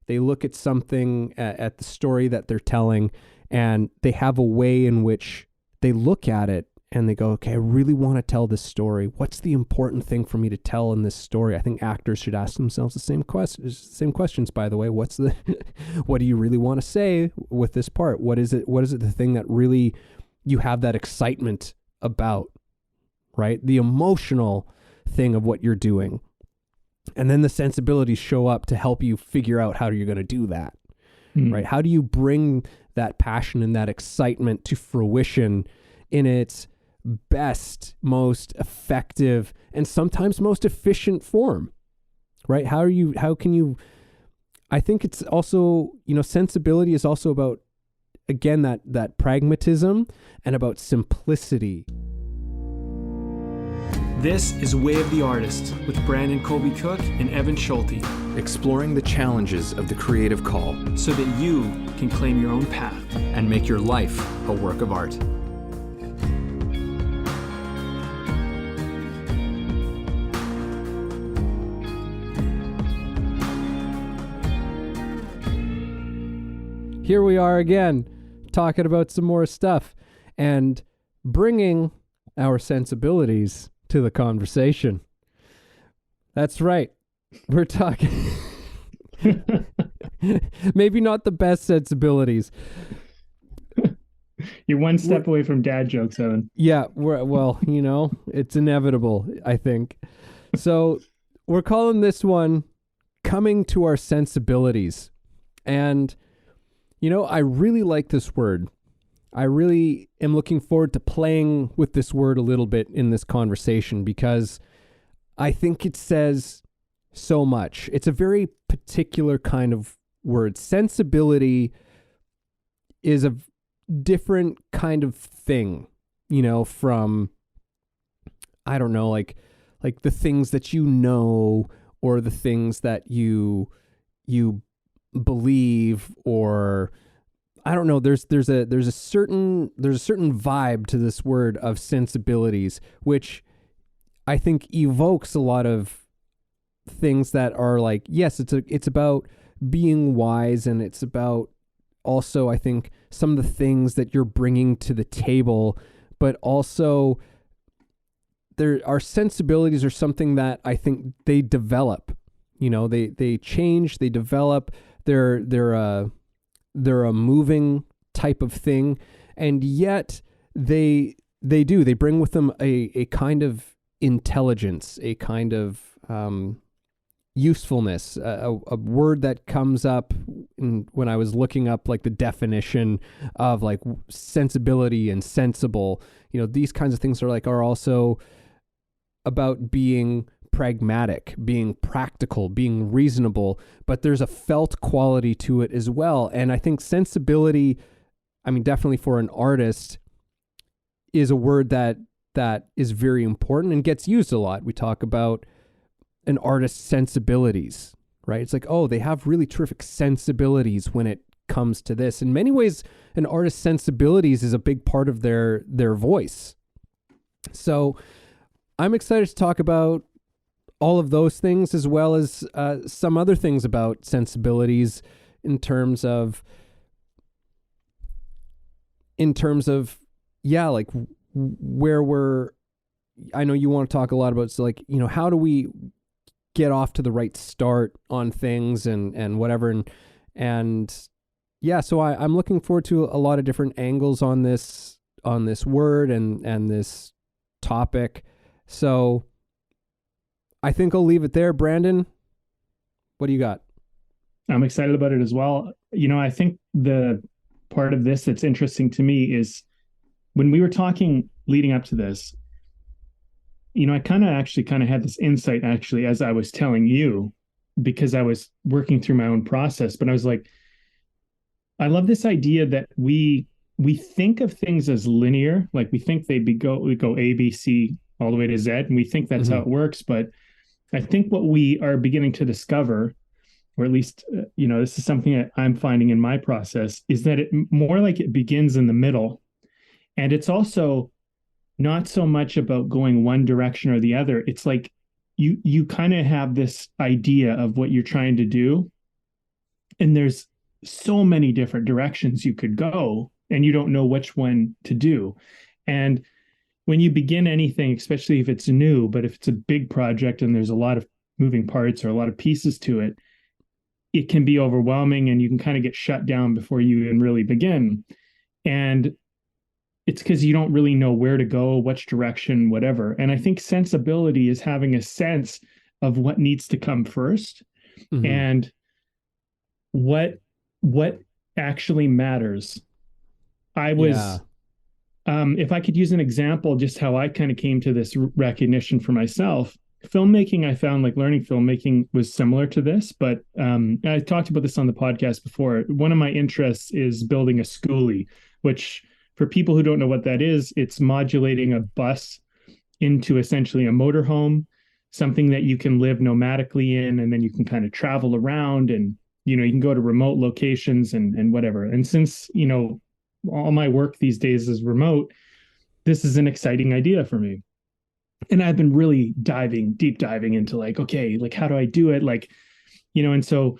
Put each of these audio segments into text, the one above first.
They look at something, at the story that they're telling, and they have a way in which they look at it and they go, okay, I really want to tell this story. What's the important thing for me to tell in this story? I think actors should ask themselves the same questions, by the way. What do you really want to say with this part? What is it the thing that really you have that excitement about, right? The emotional thing of what you're doing. And then the sensibilities show up to help you figure out how you're going to do that, right? How do you bring that passion and that excitement to fruition in its best, most effective, and sometimes most efficient form, right? How can you, I think it's also, sensibility is also about, again, that pragmatism and about simplicity. This is Way of the Artist with Brandon Colby Cook and Evan Schulte, exploring the challenges of the creative call so that you can claim your own path and make your life a work of art. Here we are again, talking about some more stuff and bringing our sensibilities to the conversation. That's right. We're talking maybe not the best sensibilities. You're one step away from dad jokes, Evan. Yeah, it's inevitable, I think. So we're calling this one Coming to Our Sensibilities. And I really like this word. I really am looking forward to playing with this word a little bit in this conversation because I think it says so much. It's a very particular kind of word. Sensibility is a different kind of thing, from, I don't know, like the things that or the things that you believe, or I don't know, there's a certain vibe to this word of sensibilities, which I think evokes a lot of things that are like, yes, it's about being wise, and it's about also, I think, some of the things that you're bringing to the table, but also our sensibilities are something that I think they develop. They change, they develop. They're a moving type of thing, and yet they bring with them a kind of intelligence, a kind of usefulness, a word that comes up when I was looking up like the definition of like sensibility and sensible. These kinds of things are also about being pragmatic, being practical, being reasonable, but there's a felt quality to it as well. And I think sensibility, definitely for an artist, is a word that is very important and gets used a lot. We talk about an artist's sensibilities, right? It's like, oh, they have really terrific sensibilities when it comes to this. In many ways, an artist's sensibilities is a big part of their voice. So I'm excited to talk about all of those things, as well as some other things about sensibilities in terms of like where I know you want to talk a lot about, so like, how do we get off to the right start on things and whatever. And yeah, so I'm looking forward to a lot of different angles on this word and this topic. So I think I'll leave it there. Brandon, what do you got? I'm excited about it as well. I think the part of this that's interesting to me is when we were talking leading up to this, I kind of had this insight actually as I was telling you, because I was working through my own process, but I was like, I love this idea that we think of things as linear, like we think we go A, B, C all the way to Z, and we think that's how it works. But I think what we are beginning to discover, or at least, this is something that I'm finding in my process, is that it more like it begins in the middle. And it's also not so much about going one direction or the other. It's like you kind of have this idea of what you're trying to do. And there's so many different directions you could go, and you don't know which one to do. And when you begin anything, especially if it's new, but if it's a big project and there's a lot of moving parts or a lot of pieces to it, it can be overwhelming and you can kind of get shut down before you even really begin. And it's because you don't really know where to go, which direction, whatever. And I think sensibility is having a sense of what needs to come first, Mm-hmm. and what actually matters. I Yeah. was if I could use an example, just how I kind of came to this recognition for myself, filmmaking, I found like learning filmmaking was similar to this, but I talked about this on the podcast before. One of my interests is building a schoolie, which for people who don't know what that is, it's modulating a bus into essentially a motorhome, something that you can live nomadically in, and then you can kind of travel around, and you can go to remote locations and whatever. And since all my work these days is remote, this is an exciting idea for me. And I've been really deep diving into like, okay, like how do I do it? Like, and so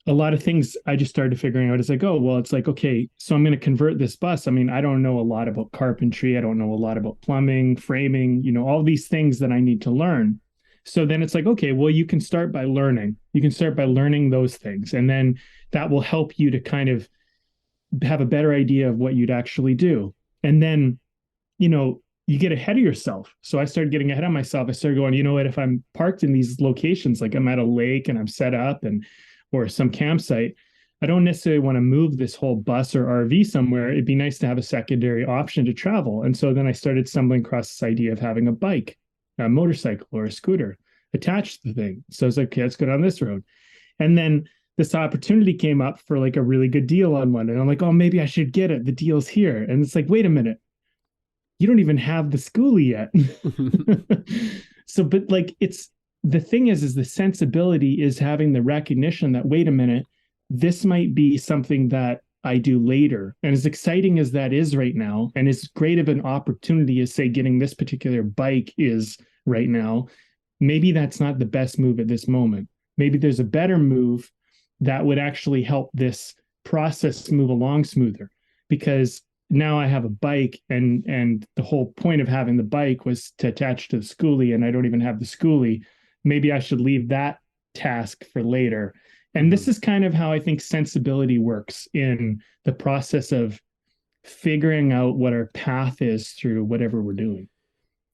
a lot of things I just started figuring out as I go. Well, it's like, okay, so I'm going to convert this bus. I mean, I don't know a lot about carpentry. I don't know a lot about plumbing, framing, all these things that I need to learn. So then it's like, okay, well, you can start by learning. You can start by learning those things. And then that will help you to kind of have a better idea of what you'd actually do. And then, you get ahead of yourself. So I started getting ahead of myself. I started going, you know what, if I'm parked in these locations, like I'm at a lake and I'm set up or some campsite, I don't necessarily want to move this whole bus or RV somewhere. It'd be nice to have a secondary option to travel. And so then I started stumbling across this idea of having a bike, a motorcycle or a scooter attached to the thing. So I was like, okay, let's go down this road. And then this opportunity came up for like a really good deal on one. And I'm like, oh, maybe I should get it. The deal's here. And it's like, wait a minute. You don't even have the schoolie yet. So, but like, it's the thing is the sensibility is having the recognition that, wait a minute, this might be something that I do later. And as exciting as that is right now, and as great of an opportunity as, say, getting this particular bike is right now, maybe that's not the best move at this moment. Maybe there's a better move that would actually help this process move along smoother, because now I have a bike, and the whole point of having the bike was to attach to the schoolie, and I don't even have the schoolie. Maybe I should leave that task for later. And this is kind of how I think sensibility works in the process of figuring out what our path is through whatever we're doing.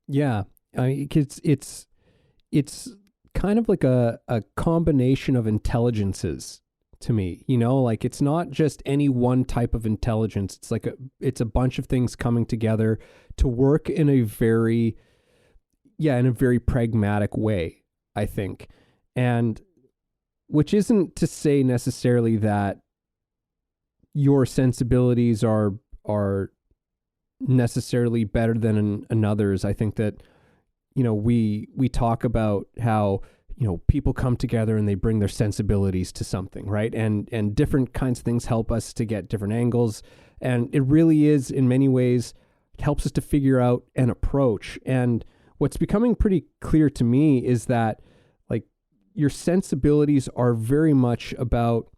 Yeah. It's kind of like a combination of intelligences to me, like it's not just any one type of intelligence. It's like it's a bunch of things coming together to work in a very pragmatic way, I think. And which isn't to say necessarily that your sensibilities are necessarily better than another's. I think that, we talk about how, people come together and they bring their sensibilities to something, right? And different kinds of things help us to get different angles. And it really is, in many ways, it helps us to figure out an approach. And what's becoming pretty clear to me is that, like, your sensibilities are very much about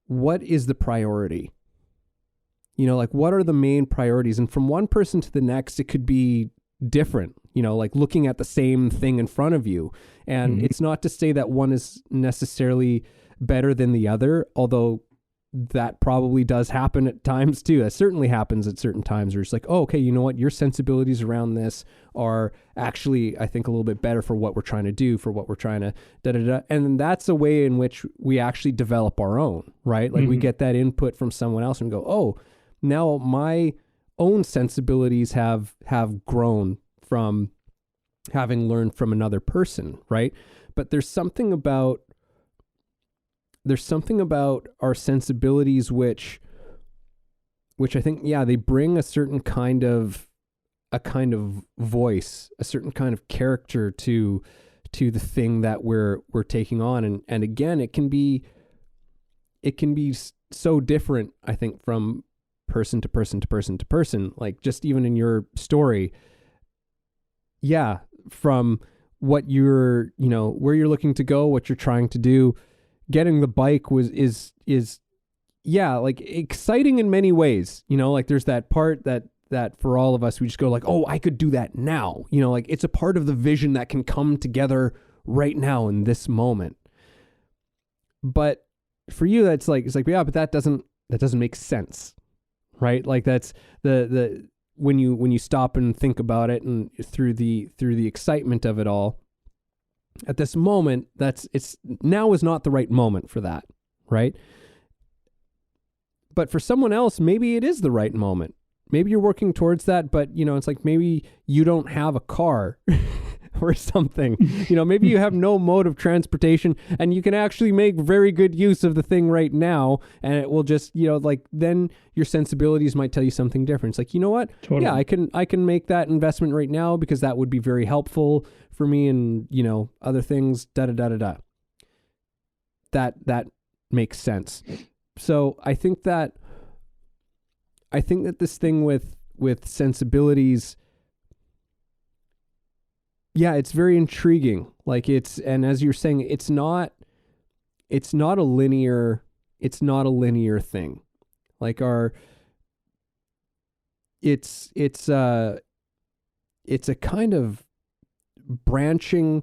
what is the priority. Like, what are the main priorities? And from one person to the next, it could be different, like looking at the same thing in front of you. And it's not to say that one is necessarily better than the other, although that probably does happen at times too. That certainly happens at certain times where it's like, oh, okay, you know what? Your sensibilities around this are actually, I think, a little bit better for what we're trying to do, for what we're trying to da-da-da. And that's a way in which we actually develop our own, right? Like we get that input from someone else and go, oh, now my own sensibilities have grown from having learned from another person, right? But there's something about our sensibilities which I think, they bring a certain kind of voice, a certain kind of character to the thing that we're taking on. And again, it can be so different, I think, from person to person to person to person. Like, just even in your story, from what you're, where you're looking to go, what you're trying to do, getting the bike is yeah, like exciting in many ways. Like there's that part that for all of us, we just go like, oh, I could do that now. Like it's a part of the vision that can come together right now in this moment. But for you, it's like, yeah, but that doesn't make sense, right? Like that's the when you stop and think about it, and through the excitement of it all, at this moment, now is not the right moment for that, right? But for someone else, maybe it is the right moment. Maybe you're working towards that, but it's like maybe you don't have a car or something. Maybe you have no mode of transportation, and you can actually make very good use of the thing right now, and it will just, like then your sensibilities might tell you something different. It's like, you know what? Totally. Yeah, I can make that investment right now because that would be very helpful for me, and other things. That makes sense. So I think that this thing with sensibilities, yeah, it's very intriguing. Like and as you're saying, it's not a linear thing. Like it's a kind of branching,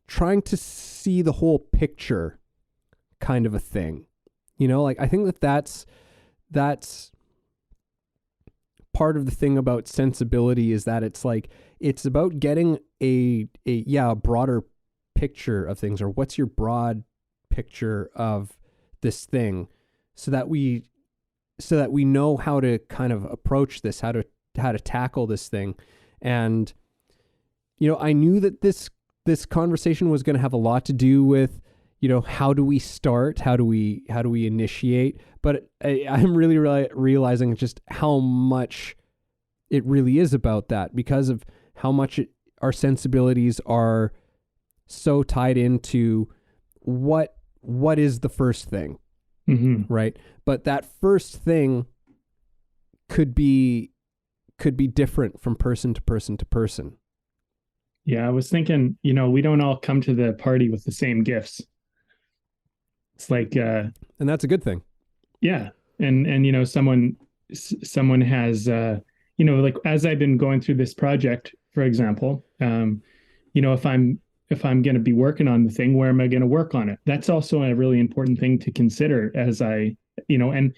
trying to see the whole picture kind of a thing. Like I think that's part of the thing about sensibility, is that it's like, it's about getting a broader picture of things, or what's your broad picture of this thing, so that we know how to kind of approach this, how to tackle this thing. And I knew that this conversation was going to have a lot to do with how do we start, how do we initiate, but I'm really realizing just how much it really is about that, because of how much our sensibilities are so tied into what is the first thing, right? But that first thing could be different from person to person to person. Yeah, I was thinking, we don't all come to the party with the same gifts. It's like, and that's a good thing. Yeah. And someone has, like as I've been going through this project, for example, if I'm going to be working on the thing, where am I going to work on it? That's also a really important thing to consider as I, and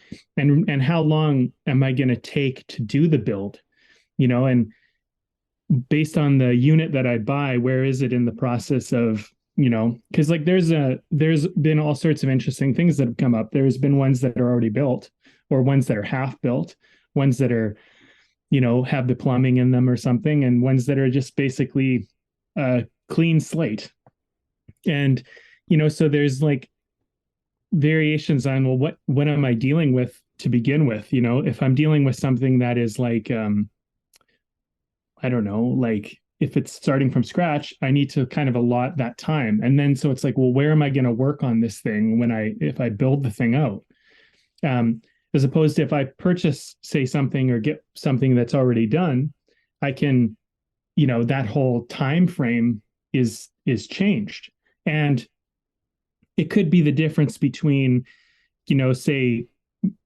how long am I going to take to do the build, and based on the unit that I buy, where is it in the process of, because like there's been all sorts of interesting things that have come up. There's been ones that are already built, or ones that are half built, ones that are, have the plumbing in them or something, and ones that are just basically a clean slate. And, so there's like variations on, well, what am I dealing with to begin with? If I'm dealing with something that is like, I don't know, like if it's starting from scratch, I need to kind of allot that time. And then, so it's like, well, where am I going to work on this thing if I build the thing out? As opposed to if I purchase, say, something or get something that's already done, I can, that whole time frame is changed. And it could be the difference between, say,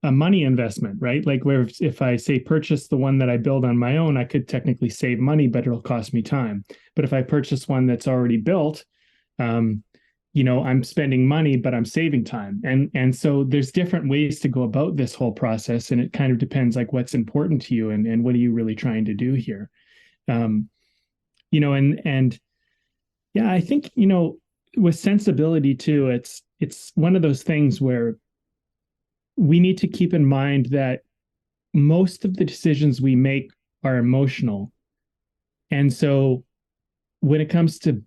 a money investment, right? Like where if I say purchase the one that I build on my own, I could technically save money, but it'll cost me time. But if I purchase one that's already built, I'm spending money, but I'm saving time. And so there's different ways to go about this whole process. And it kind of depends like what's important to you and what are you really trying to do here? And yeah, I think, with sensibility too, it's one of those things where we need to keep in mind that most of the decisions we make are emotional. And so when it comes to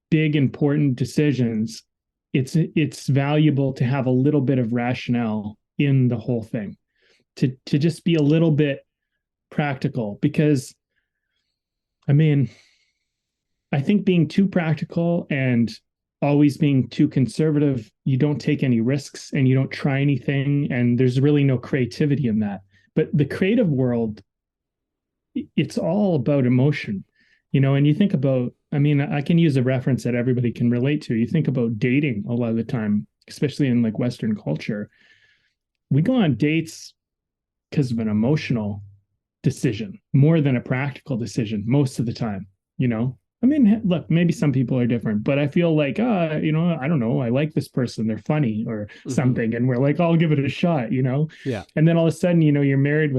big, important decisions, it's valuable to have a little bit of rationale in the whole thing, to just be a little bit practical. Because, I mean, I think being too practical and always being too conservative, you don't take any risks and you don't try anything, and there's really no creativity in that. But the creative world, it's all about emotion, and you think about, I mean, I can use a reference that everybody can relate to. You think about dating a lot of the time, especially in like Western culture. We go on dates because of an emotional decision more than a practical decision most of the time, you know? I mean, look, maybe some people are different, but I feel like, you know, I don't know, I like this person, they're funny or something. And we're like, I'll give it a shot, you know? Yeah. And then all of a sudden, you know, you're married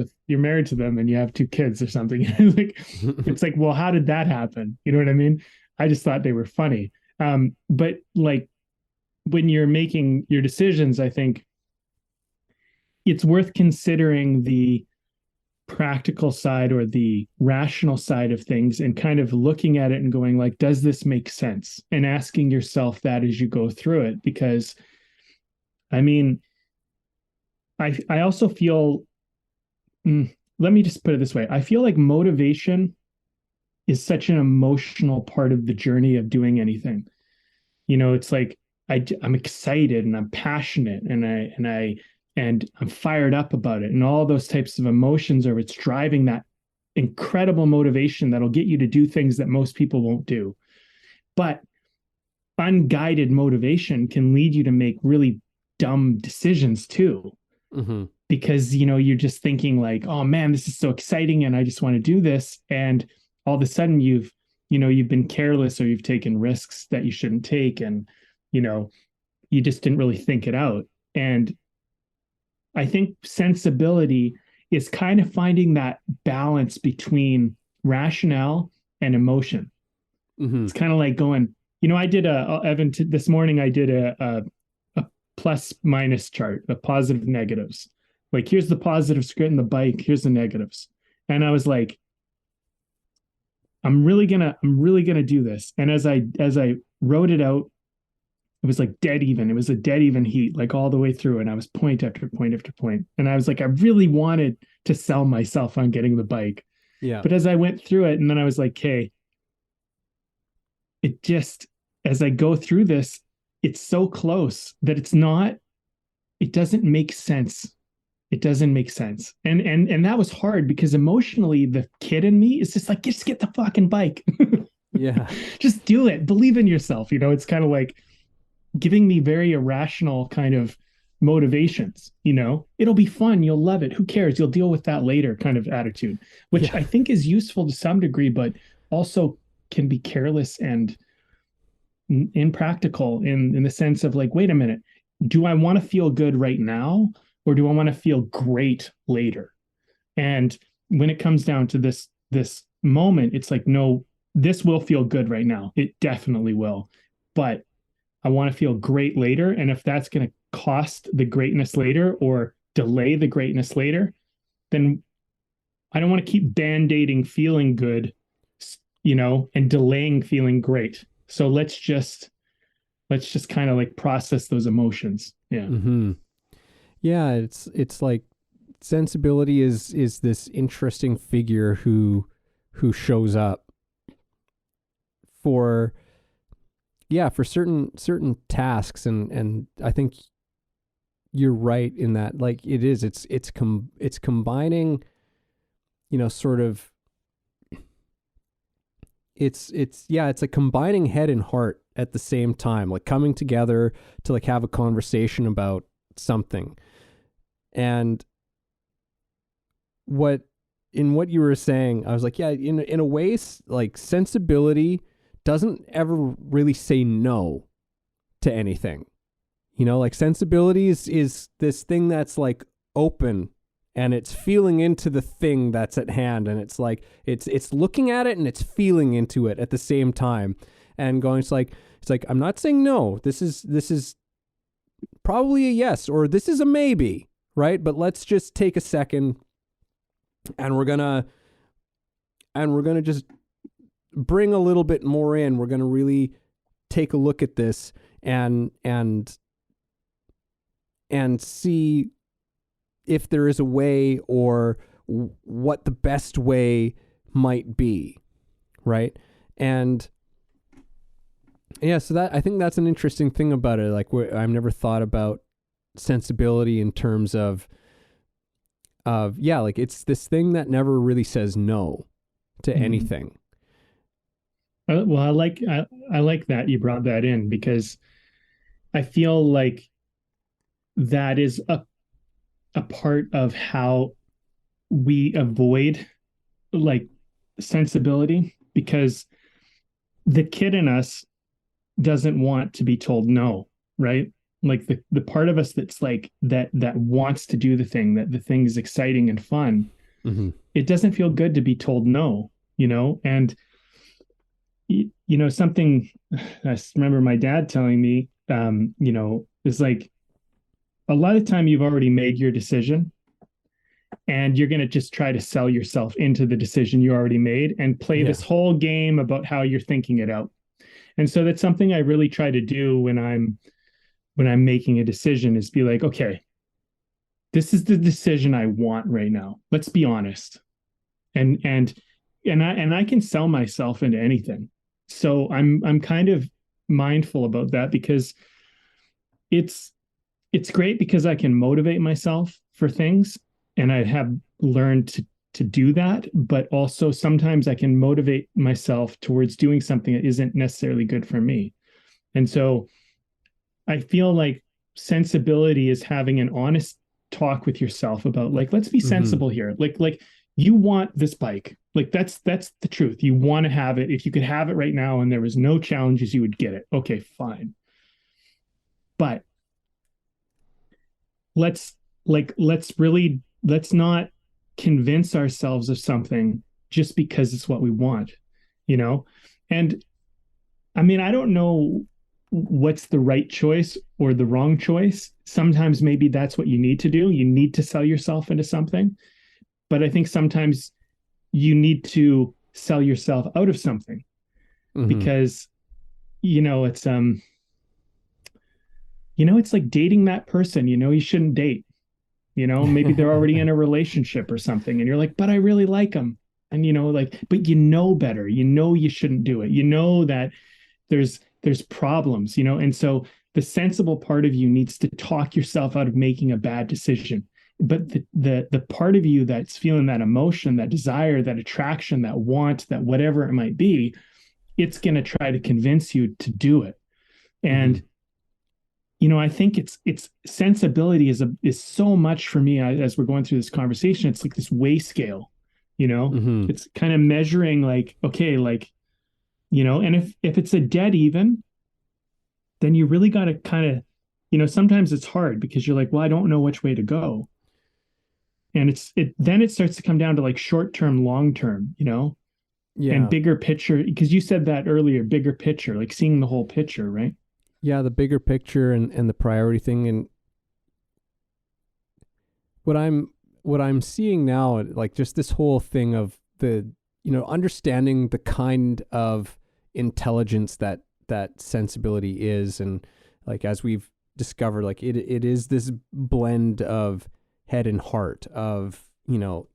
to them and you have 2 kids or something. Like, it's like, well, how did that happen? You know what I mean? I just thought they were funny. But like when you're making your decisions, I think it's worth considering the practical side or the rational side of things and kind of looking at it and going like, does this make sense? And asking yourself that as you go through it. Because I mean, I also feel, let me just put it this way. I feel like motivation is such an emotional part of the journey of doing anything. You know, it's like I'm excited and I'm passionate and I'm fired up about it, and all those types of emotions are it's driving that incredible motivation that'll get you to do things that most people won't do. But unguided motivation can lead you to make really dumb decisions too. Because, you know, you're just thinking like, oh man, this is so exciting and I just want to do this. And all of a sudden you've been careless or you've taken risks that you shouldn't take. And, you know, you just didn't really think it out. And I think sensibility is kind of finding that balance between rationale and emotion. It's kind of like going, you know, I did Evan, this morning I did a plus minus chart, the positive negatives. Like, here's the positives getting the bike, here's the negatives. And I was like, I'm really gonna do this. And as I wrote it out, it was like dead even. It was a dead even heat, like all the way through. And I was point after point after point. And I was like, I really wanted to sell myself on getting the bike. Yeah. But as I went through it, and then I was like, hey, it just, as I go through this, it's so close that it doesn't make sense. It doesn't make sense. And that was hard because emotionally the kid in me is just like, just get the fucking bike. Yeah. Just do it. Believe in yourself. You know, it's kind of like giving me very irrational kind of motivations. You know, it'll be fun. You'll love it. Who cares? You'll deal with that later kind of attitude, which I think is useful to some degree, but also can be careless and impractical in the sense of like, wait a minute, do I want to feel good right now? Or do I want to feel great later? And when it comes down to this moment, it's like, no, this will feel good right now. It definitely will. But I want to feel great later. And if that's going to cost the greatness later or delay the greatness later, then I don't want to keep band-aiding feeling good, you know, and delaying feeling great. So let's just kind of like process those emotions. Yeah. Yeah, it's like sensibility is this interesting figure who shows up for certain tasks, and I think you're right in that, like, it's combining, you know, sort of it's like combining head and heart at the same time, like coming together to like have a conversation about something. And what you were saying, I was like, yeah, in a way, like sensibility doesn't ever really say no to anything. You know, like sensibility is this thing that's like open and it's feeling into the thing that's at hand, and it's like it's looking at it and it's feeling into it at the same time and going, it's like I'm not saying no. This is probably a yes, or this is a maybe, right? But let's just take a second and we're gonna just bring a little bit more in. We're gonna really take a look at this and see if there is a way or what the best way might be, right? And yeah, so that, I think that's an interesting thing about it. Like, I've never thought about sensibility in terms of like it's this thing that never really says no to anything. Well, I like that you brought that in, because I feel like that is a part of how we avoid like sensibility, because the kid in us doesn't want to be told no, right? Like the part of us that's like that wants to do the thing, that the thing is exciting and fun. Mm-hmm. It doesn't feel good to be told no, and something I remember my dad telling me, is like, a lot of time you've already made your decision, and you're going to just try to sell yourself into the decision you already made and play Yeah. this whole game about how you're thinking it out. And so that's something I really try to do when I'm making a decision, is be like, okay, this is the decision I want right now. Let's be honest. And I can sell myself into anything. So I'm kind of mindful about that, because it's it's great because I can motivate myself for things, and I have learned to do that, but also sometimes I can motivate myself towards doing something that isn't necessarily good for me. And so I feel like sensibility is having an honest talk with yourself about, like, let's be Mm-hmm. sensible here. Like you want this bike. Like that's the truth. You want to have it. If you could have it right now and there was no challenges, you would get it. Okay, fine. But let's let's not convince ourselves of something just because it's what we want, you know? And I mean, I don't know what's the right choice or the wrong choice. Sometimes maybe that's what you need to do. You need to sell yourself into something. But I think sometimes you need to sell yourself out of something, Mm-hmm. because it's it's like dating that person you shouldn't date. Maybe they're already in a relationship or something, and you're like, but I really like them. And like, but better. You shouldn't do it. That there's problems, and so the sensible part of you needs to talk yourself out of making a bad decision. But the part of you that's feeling that emotion, that desire, that attraction, that want, that whatever it might be, it's going to try to convince you to do it. Mm-hmm. And I think it's sensibility is so much for me, as we're going through this conversation. It's like this weigh scale, Mm-hmm. it's kind of measuring, like, okay, like, and if it's a dead even, then you really got to kind of, sometimes it's hard because you're like, well, I don't know which way to go. And then it starts to come down to like short term, long term, and Yeah. bigger picture. Because you said that earlier, bigger picture, like seeing the whole picture, right? Yeah, the bigger picture and the priority thing. And what I'm what I'm seeing now, like just this whole thing of the understanding the kind of intelligence that sensibility is, and like as we've discovered, like it is this blend of head and heart, of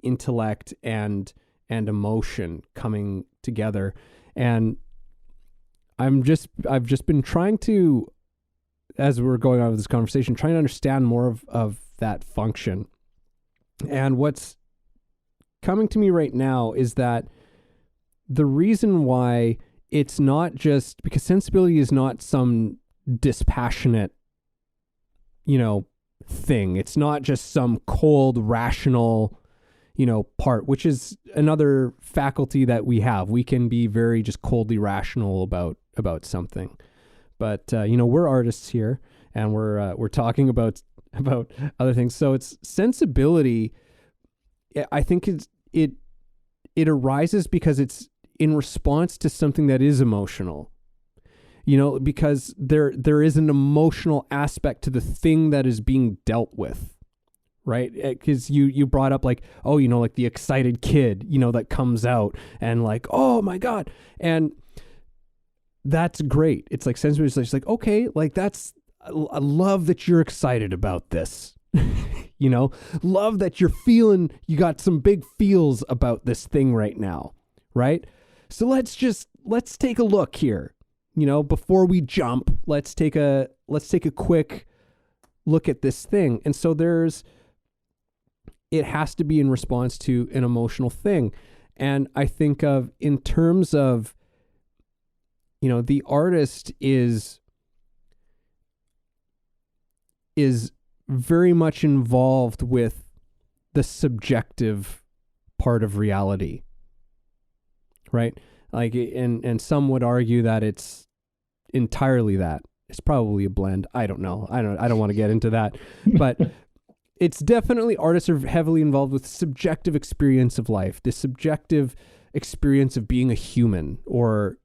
intellect and emotion coming together. And I've just been trying to, as we're going on with this conversation, trying to understand more of that function. And what's coming to me right now is that the reason why it's not just because sensibility is not some dispassionate, thing. It's not just some cold, rational, part, which is another faculty that we have. We can be very just coldly rational about something. But we're artists here, and we're talking about other things. So it's sensibility. I think it arises because it's in response to something that is emotional. Because there is an emotional aspect to the thing that is being dealt with, right? Because you brought up like, oh, like the excited kid, that comes out and like, oh my God, and that's great. It's like sensory. It's like, okay, like I love that you're excited about this. Love that you're feeling, you got some big feels about this thing right now. Right. So let's take a look here, before we jump, let's take a quick look at this thing. And so it has to be in response to an emotional thing. And I think of, in terms of the artist is very much involved with the subjective part of reality, right? Like, and some would argue that it's entirely that. It's probably a blend. I don't know. I don't want to get into that, but it's definitely, artists are heavily involved with subjective experience of life, the subjective experience of being a human, or,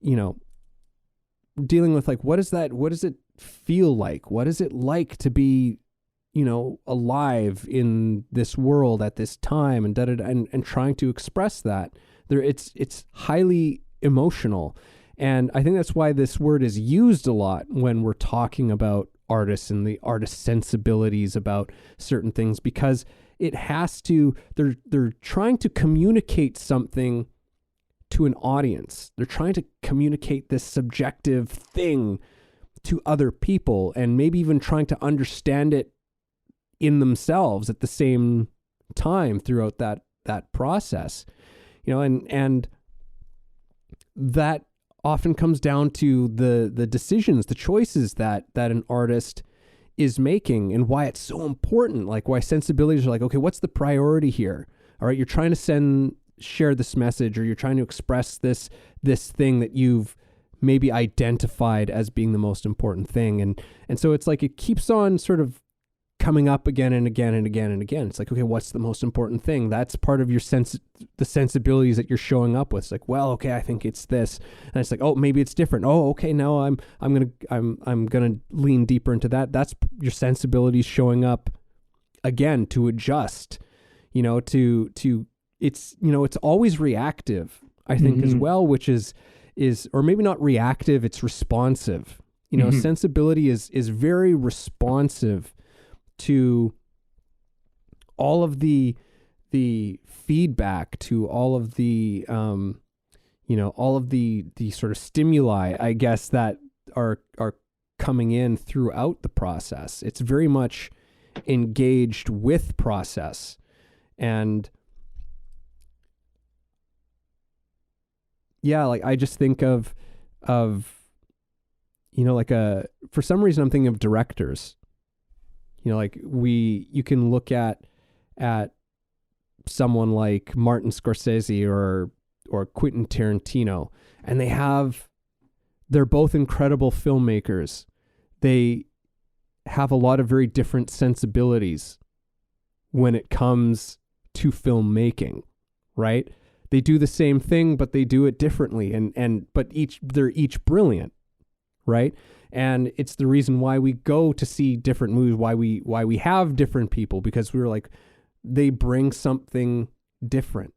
dealing with like, what does it feel like? What is it like to be, alive in this world at this time, and and trying to express that. It's highly emotional. And I think that's why this word is used a lot when we're talking about artists and the artist's sensibilities about certain things, because it has to, they're trying to communicate something to an audience. They're trying to communicate this subjective thing to other people, and maybe even trying to understand it in themselves at the same time throughout that process, and that often comes down to the decisions, the choices that an artist is making, and why it's so important. Like, why sensibilities are like, okay, what's the priority here? All right, you're trying to share this message, or you're trying to express this thing that you've maybe identified as being the most important thing. And so it's like, it keeps on sort of coming up again and again and again and again. It's like, okay, what's the most important thing? That's part of your the sensibilities that you're showing up with. It's like, well, okay, I think it's this. And it's like, oh, maybe it's different. Oh, okay, now I'm gonna lean deeper into that. That's your sensibilities showing up again to adjust, to it's, it's always reactive, I think, as well, which is, or maybe not reactive, it's responsive. Sensibility is very responsive to all of the feedback, to all of the all of the sort of stimuli, I guess, that are coming in throughout the process. It's very much engaged with process. And yeah, like, I just think of like for some reason I'm thinking of directors. Like, you can look at someone like Martin Scorsese or Quentin Tarantino, and they're both incredible filmmakers. They have a lot of very different sensibilities when it comes to filmmaking, right? They do the same thing, but they do it differently, but they're each brilliant, right? And it's the reason why we go to see different movies, why we have different people, because we were like, they bring something different.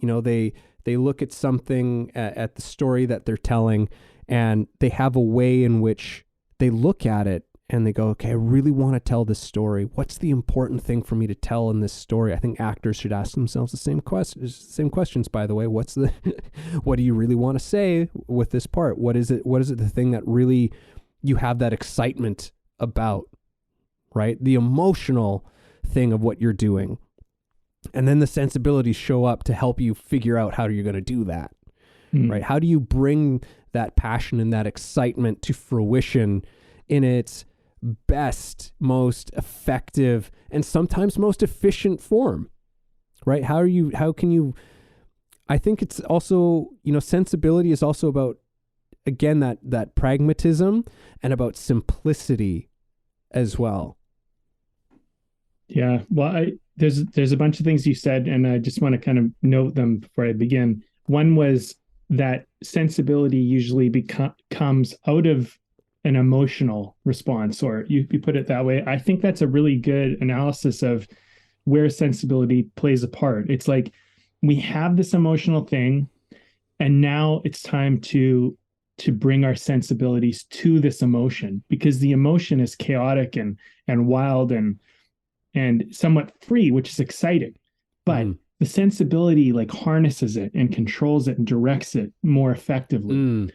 They look at something, at the story that they're telling, and they have a way in which they look at it and they go, okay, I really want to tell this story. What's the important thing for me to tell in this story? I think actors should ask themselves the same questions, by the way. What do you really want to say with this part? What is it the thing that really you have that excitement about, right? The emotional thing of what you're doing. And then the sensibilities show up to help you figure out how you're going to do that, right? How do you bring that passion and that excitement to fruition in its best, most effective, and sometimes most efficient form, right? How can you, I think it's also, sensibility is also about, again, that pragmatism, and about simplicity as well. Yeah. Well, there's a bunch of things you said, and I just want to kind of note them before I begin. One was that sensibility usually comes out of an emotional response, or you put it that way. I think that's a really good analysis of where sensibility plays a part. It's like, we have this emotional thing, and now it's time to bring our sensibilities to this emotion, because the emotion is chaotic and wild and somewhat free, which is exciting. But the sensibility like harnesses it and controls it and directs it more effectively.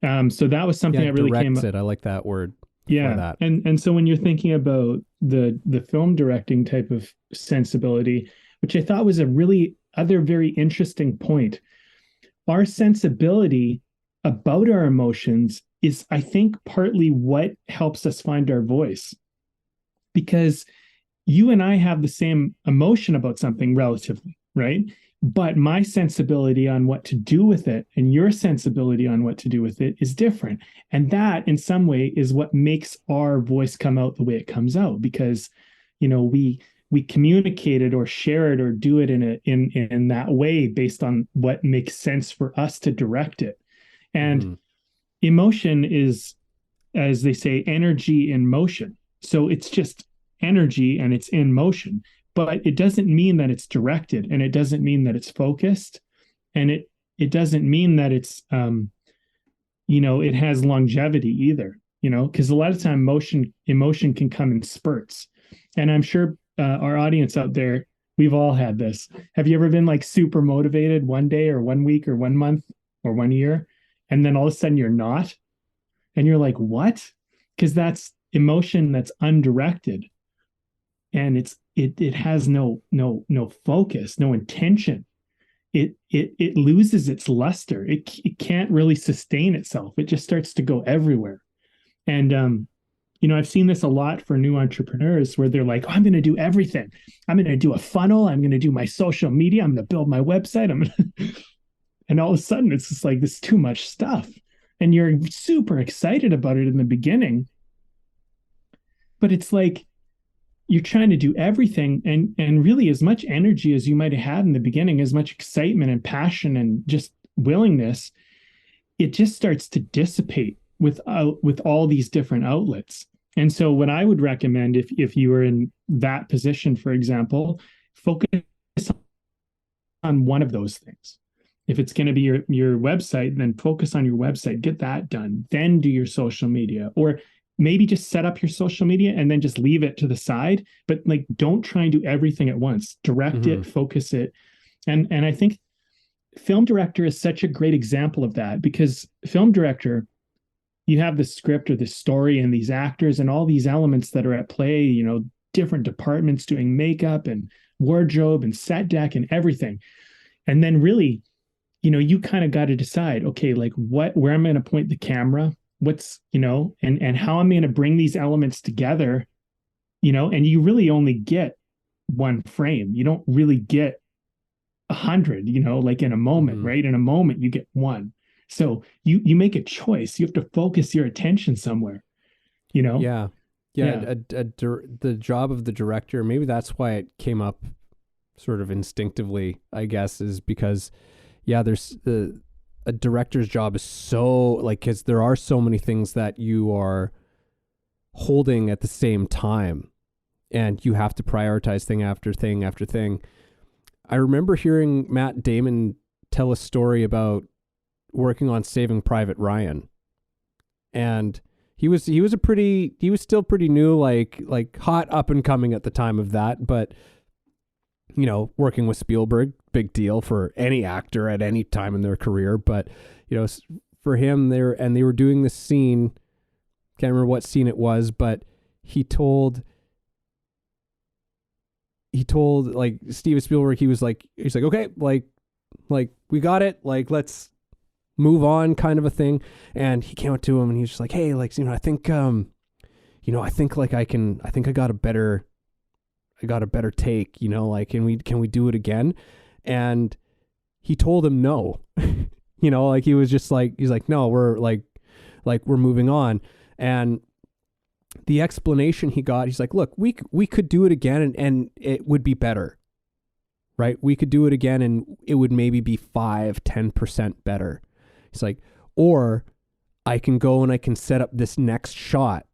So that was something that really came up. I like that word. Yeah. That. And so when you're thinking about the film directing type of sensibility, which I thought was a really other very interesting point, our sensibility about our emotions is, I think, partly what helps us find our voice. Because you and I have the same emotion about something relatively, right? But my sensibility on what to do with it and your sensibility on what to do with it is different. And that, in some way, is what makes our voice come out the way it comes out, because, we communicate it or share it or do it in that way based on what makes sense for us to direct it. And emotion is, as they say, energy in motion. So it's just energy and it's in motion, but it doesn't mean that it's directed, and it doesn't mean that it's focused, and it doesn't mean that it's it has longevity either, because a lot of time emotion can come in spurts. And I'm sure our audience out there, we've all had this. Have you ever been like super motivated one day or 1 week or 1 month or 1 year, and then all of a sudden you're not, and you're like, what? Because that's emotion that's undirected, and it has no focus, no intention. It loses its luster. It can't really sustain itself. It just starts to go everywhere. And I've seen this a lot for new entrepreneurs where they're like, oh, I'm going to do everything. I'm going to do a funnel. I'm going to do my social media. I'm going to build my website. And all of a sudden it's just like this too much stuff. And you're super excited about it in the beginning, but it's like you're trying to do everything, and really as much energy as you might have had in the beginning, as much excitement and passion and just willingness, it just starts to dissipate with all these different outlets. And so what I would recommend, if you were in that position, for example, focus on one of those things. If it's going to be your website, then focus on your website, get that done, then do your social media, or maybe just set up your social media and then just leave it to the side. But like, don't try and do everything at once. Direct it, focus it. And I think film director is such a great example of that, because film director, you have the script or the story and these actors and all these elements that are at play, different departments doing makeup and wardrobe and set deck and everything. And then really, you kind of got to decide, okay, like where I'm going to point the camera, what's, and how I'm going to bring these elements together, and you really only get one frame. You don't really get 100, like in a moment, right? In a moment, you get one. So you make a choice. You have to focus your attention somewhere, Yeah. The job of the director, maybe that's why it came up sort of instinctively, I guess, is because, there's a director's job is so, like, because there are so many things that you are holding at the same time, and you have to prioritize thing after thing after thing. I remember hearing Matt Damon tell a story about working on Saving Private Ryan, and he was still pretty new, like hot up and coming at the time of that, but working with Spielberg, big deal for any actor at any time in their career. But, for him, they were doing this scene, can't remember what scene it was, but he told like Steven Spielberg, he's like, okay, like we got it. Like, let's move on, kind of a thing. And he came up to him and he's just like, hey, like, I think, I think like I got a better take, like, can we do it again? And he told him no. Like, he was just like, he's like, no, we're we're moving on. And the explanation he got, he's like, look, we could do it again and it would be better, right? We could do it again and it would maybe be 5-10% better. He's like, or I can go and I can set up this next shot,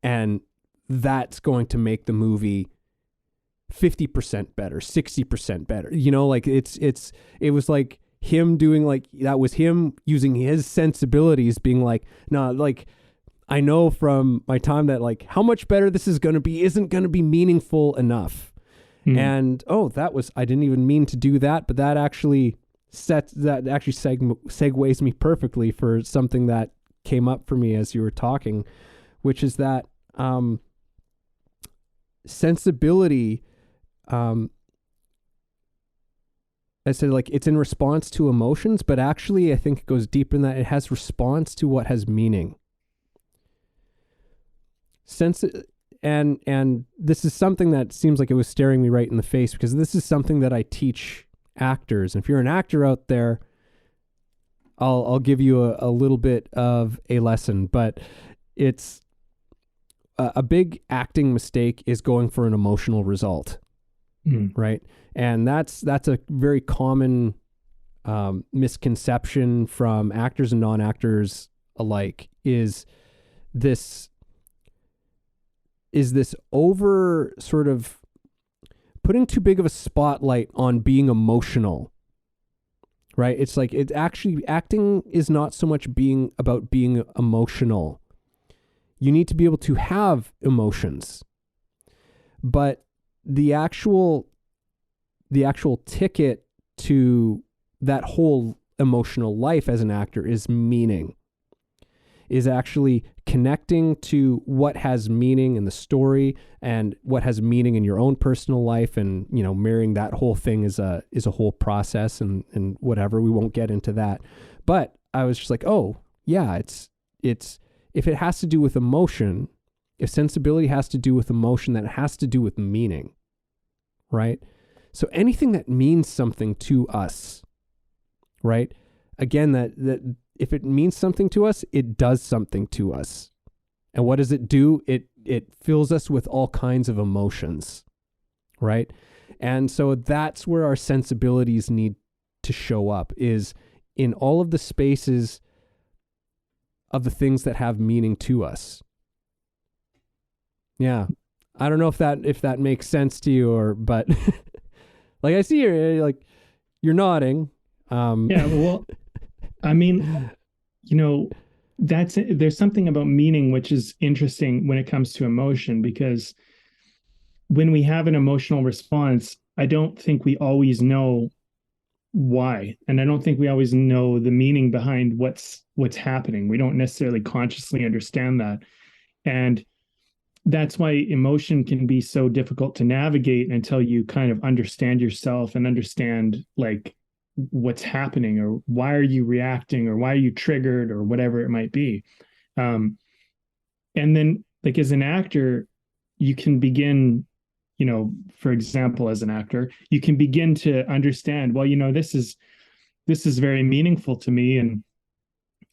and that's going to make the movie 50% better, 60% better. Like it was like him doing, like, that was him using his sensibilities, being like, no, like, I know from my time that, like, how much better this is going to be isn't going to be meaningful enough. And I didn't even mean to do that, but that actually segues me perfectly for something that came up for me as you were talking, which is that sensibility I said, like, it's in response to emotions, but actually I think it goes deeper than that. It has response to what has meaning. And this is something that seems like it was staring me right in the face, because this is something that I teach actors. And if you're an actor out there, I'll give you a little bit of a lesson, but it's a big acting mistake is going for an emotional result. Right. And that's a very common misconception from actors and non-actors alike, is this over sort of putting too big of a spotlight on being emotional. Right. It's like, it's actually, acting is not so much about being emotional. You need to be able to have emotions, but the actual ticket to that whole emotional life as an actor is meaning, is actually connecting to what has meaning in the story and what has meaning in your own personal life. And, you know, marrying that whole thing is a whole process and whatever. We won't get into that. But I was just like, oh yeah, it's, if it has to do with emotion, if sensibility has to do with emotion, then it has to do with meaning, right? So anything that means something to us, right? Again, that if it means something to us, it does something to us. And what does it do? It fills us with all kinds of emotions, right? And so that's where our sensibilities need to show up, is in all of the spaces of the things that have meaning to us. Yeah. I don't know if that makes sense to you, but like, I see you're nodding. Yeah, well, I mean, you know, there's something about meaning which is interesting when it comes to emotion, because when we have an emotional response, I don't think we always know why, and I don't think we always know the meaning behind what's happening. We don't necessarily consciously understand that, and that's why emotion can be so difficult to navigate until you kind of understand yourself and understand like what's happening, or why are you reacting, or why are you triggered, or whatever it might be. And then, like, as an actor, you can begin, you know, for example, as an actor, you can begin to understand, well, you know, this is very meaningful to me, and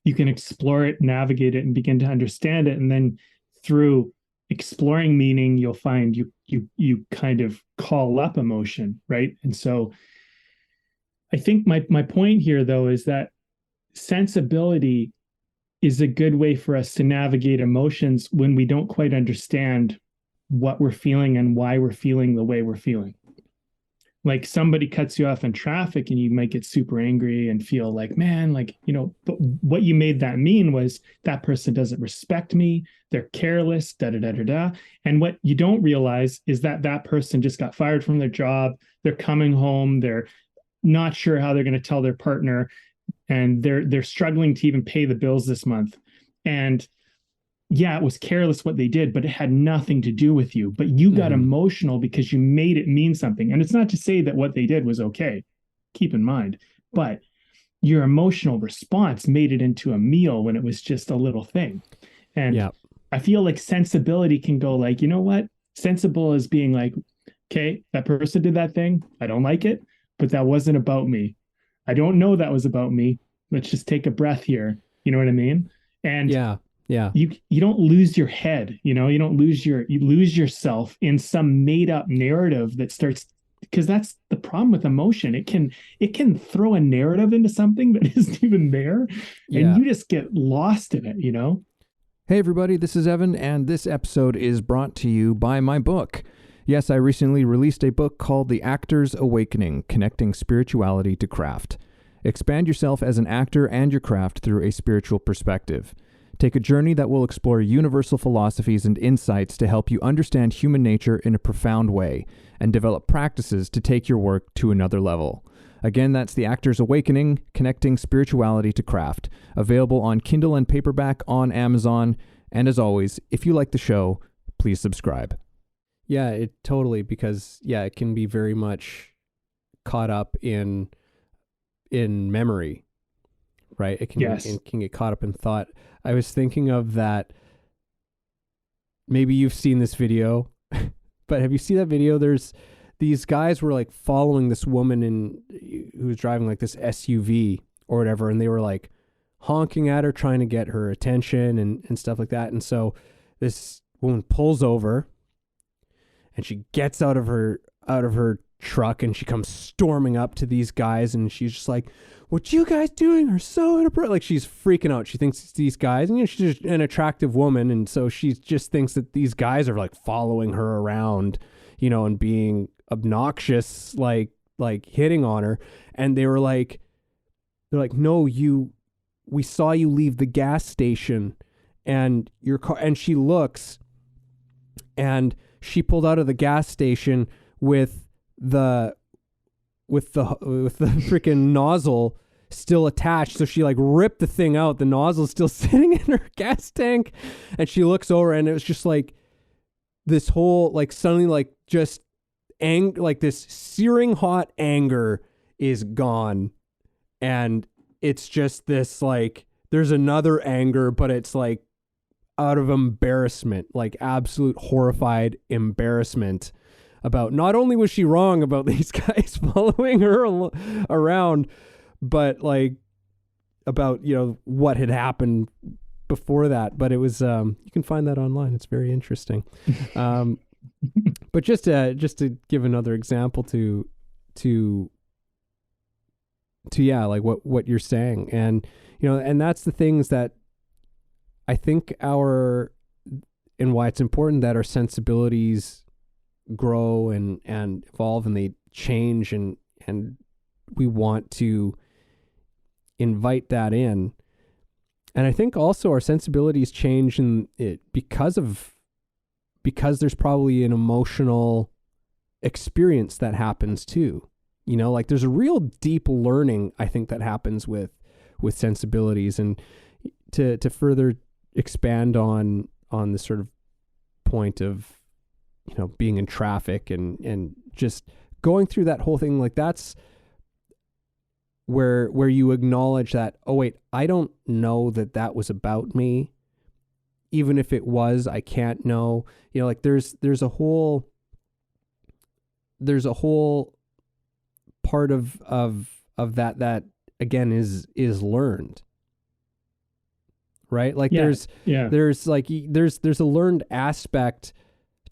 you can explore it, navigate it, and begin to understand it. And then through exploring meaning, you'll find you kind of call up emotion, right? And so I think my point here, though, is that sensibility is a good way for us to navigate emotions when we don't quite understand what we're feeling and why we're feeling the way we're feeling. Like, somebody cuts you off in traffic and you might get super angry and feel like, man, like, you know, but what you made that mean was that person doesn't respect me, they're careless, da da da da da. And what you don't realize is that that person just got fired from their job, they're coming home, they're not sure how they're going to tell their partner, and they're struggling to even pay the bills this month. And yeah, it was careless what they did, but it had nothing to do with you. But you got emotional because you made it mean something. And it's not to say that what they did was okay, keep in mind, but your emotional response made it into a meal when it was just a little thing. And I feel like sensibility can go like, you know what? Sensible is being like, okay, that person did that thing, I don't like it, but that wasn't about me. I don't know that was about me. Let's just take a breath here. You know what I mean? And you don't lose your head, you know, you lose yourself in some made up narrative that starts, because that's the problem with emotion. It can throw a narrative into something that isn't even there, and you just get lost in it, you know? Hey everybody, this is Evan, and this episode is brought to you by my book. Yes, I recently released a book called The Actor's Awakening, Connecting Spirituality to Craft. Expand yourself as an actor and your craft through a spiritual perspective. Take a journey that will explore universal philosophies and insights to help you understand human nature in a profound way, and develop practices to take your work to another level. Again, that's The Actor's Awakening, Connecting Spirituality to Craft, available on Kindle and paperback on Amazon. And as always, if you like the show, please subscribe. Yeah, it totally, because it can be very much caught up in in memory, right? Yes. It can get caught up in thought. I was thinking of that. Maybe you've seen this video, but have you seen that video? There's these guys were like following this woman who was driving like this SUV or whatever, and they were like honking at her, trying to get her attention and stuff like that. And so this woman pulls over and she gets out of her truck and she comes storming up to these guys, and she's just like, what you guys doing are so inappropriate. Like, she's freaking out. She thinks it's these guys, and she's just an attractive woman, and so she just thinks that these guys are like following her around, and being obnoxious, like hitting on her. And they're like, no, we saw you leave the gas station and your car. And she looks, and she pulled out of the gas station with the freaking nozzle still attached. So she like ripped the thing out. The nozzle's still sitting in her gas tank, and she looks over, and it was just like this whole, like, suddenly, like, just like this searing hot anger is gone, and it's just this, like, there's another anger, but it's like out of embarrassment, like absolute horrified embarrassment about, not only was she wrong about these guys following her around, but like about, what had happened before that. But it was, you can find that online. It's very interesting. But just to give another example to yeah, like what you're saying. And, and that's the things that I think and why it's important that our sensibilities grow and evolve, and they change, and we want to invite that in. And I think also our sensibilities change because there's probably an emotional experience that happens too. Like, there's a real deep learning, I think, that happens with sensibilities. And to further expand on this sort of point of, being in traffic and just going through that whole thing, like, that's where you acknowledge that, oh wait, I don't know that was about me. Even if it was, I can't know. Like, there's a whole part of that again is learned, right? Like, there's a learned aspect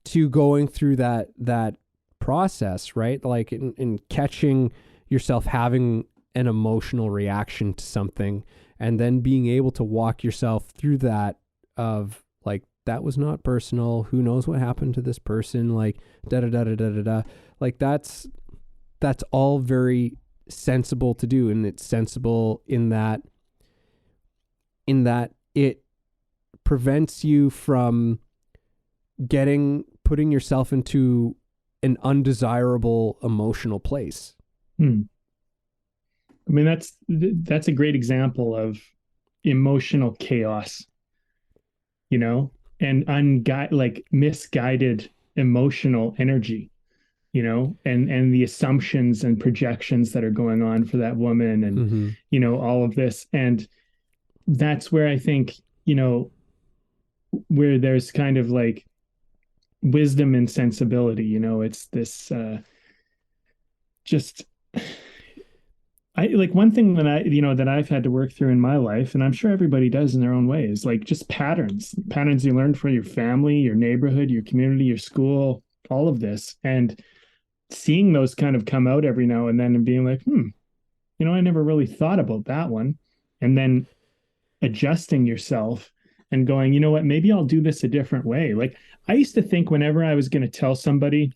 to going through that process, right? Like, in catching yourself having an emotional reaction to something, and then being able to walk yourself through that of, like, that was not personal. Who knows what happened to this person? Like, da da da da da da da. Like, that's all very sensible to do, and it's sensible in that it prevents you from putting yourself into an undesirable emotional place. I mean, that's a great example of emotional chaos, and misguided emotional energy, and the assumptions and projections that are going on for that woman, and, all of this. And that's where I think, where there's kind of like wisdom and sensibility, it's this, just, I like, one thing that that I've had to work through in my life, and I'm sure everybody does in their own ways, like, just patterns you learn from your family, your neighborhood, your community, your school, all of this, and seeing those kind of come out every now and then, and being like, I never really thought about that one. And then adjusting yourself and going, you know what, maybe I'll do this a different way. Like, I used to think whenever I was going to tell somebody,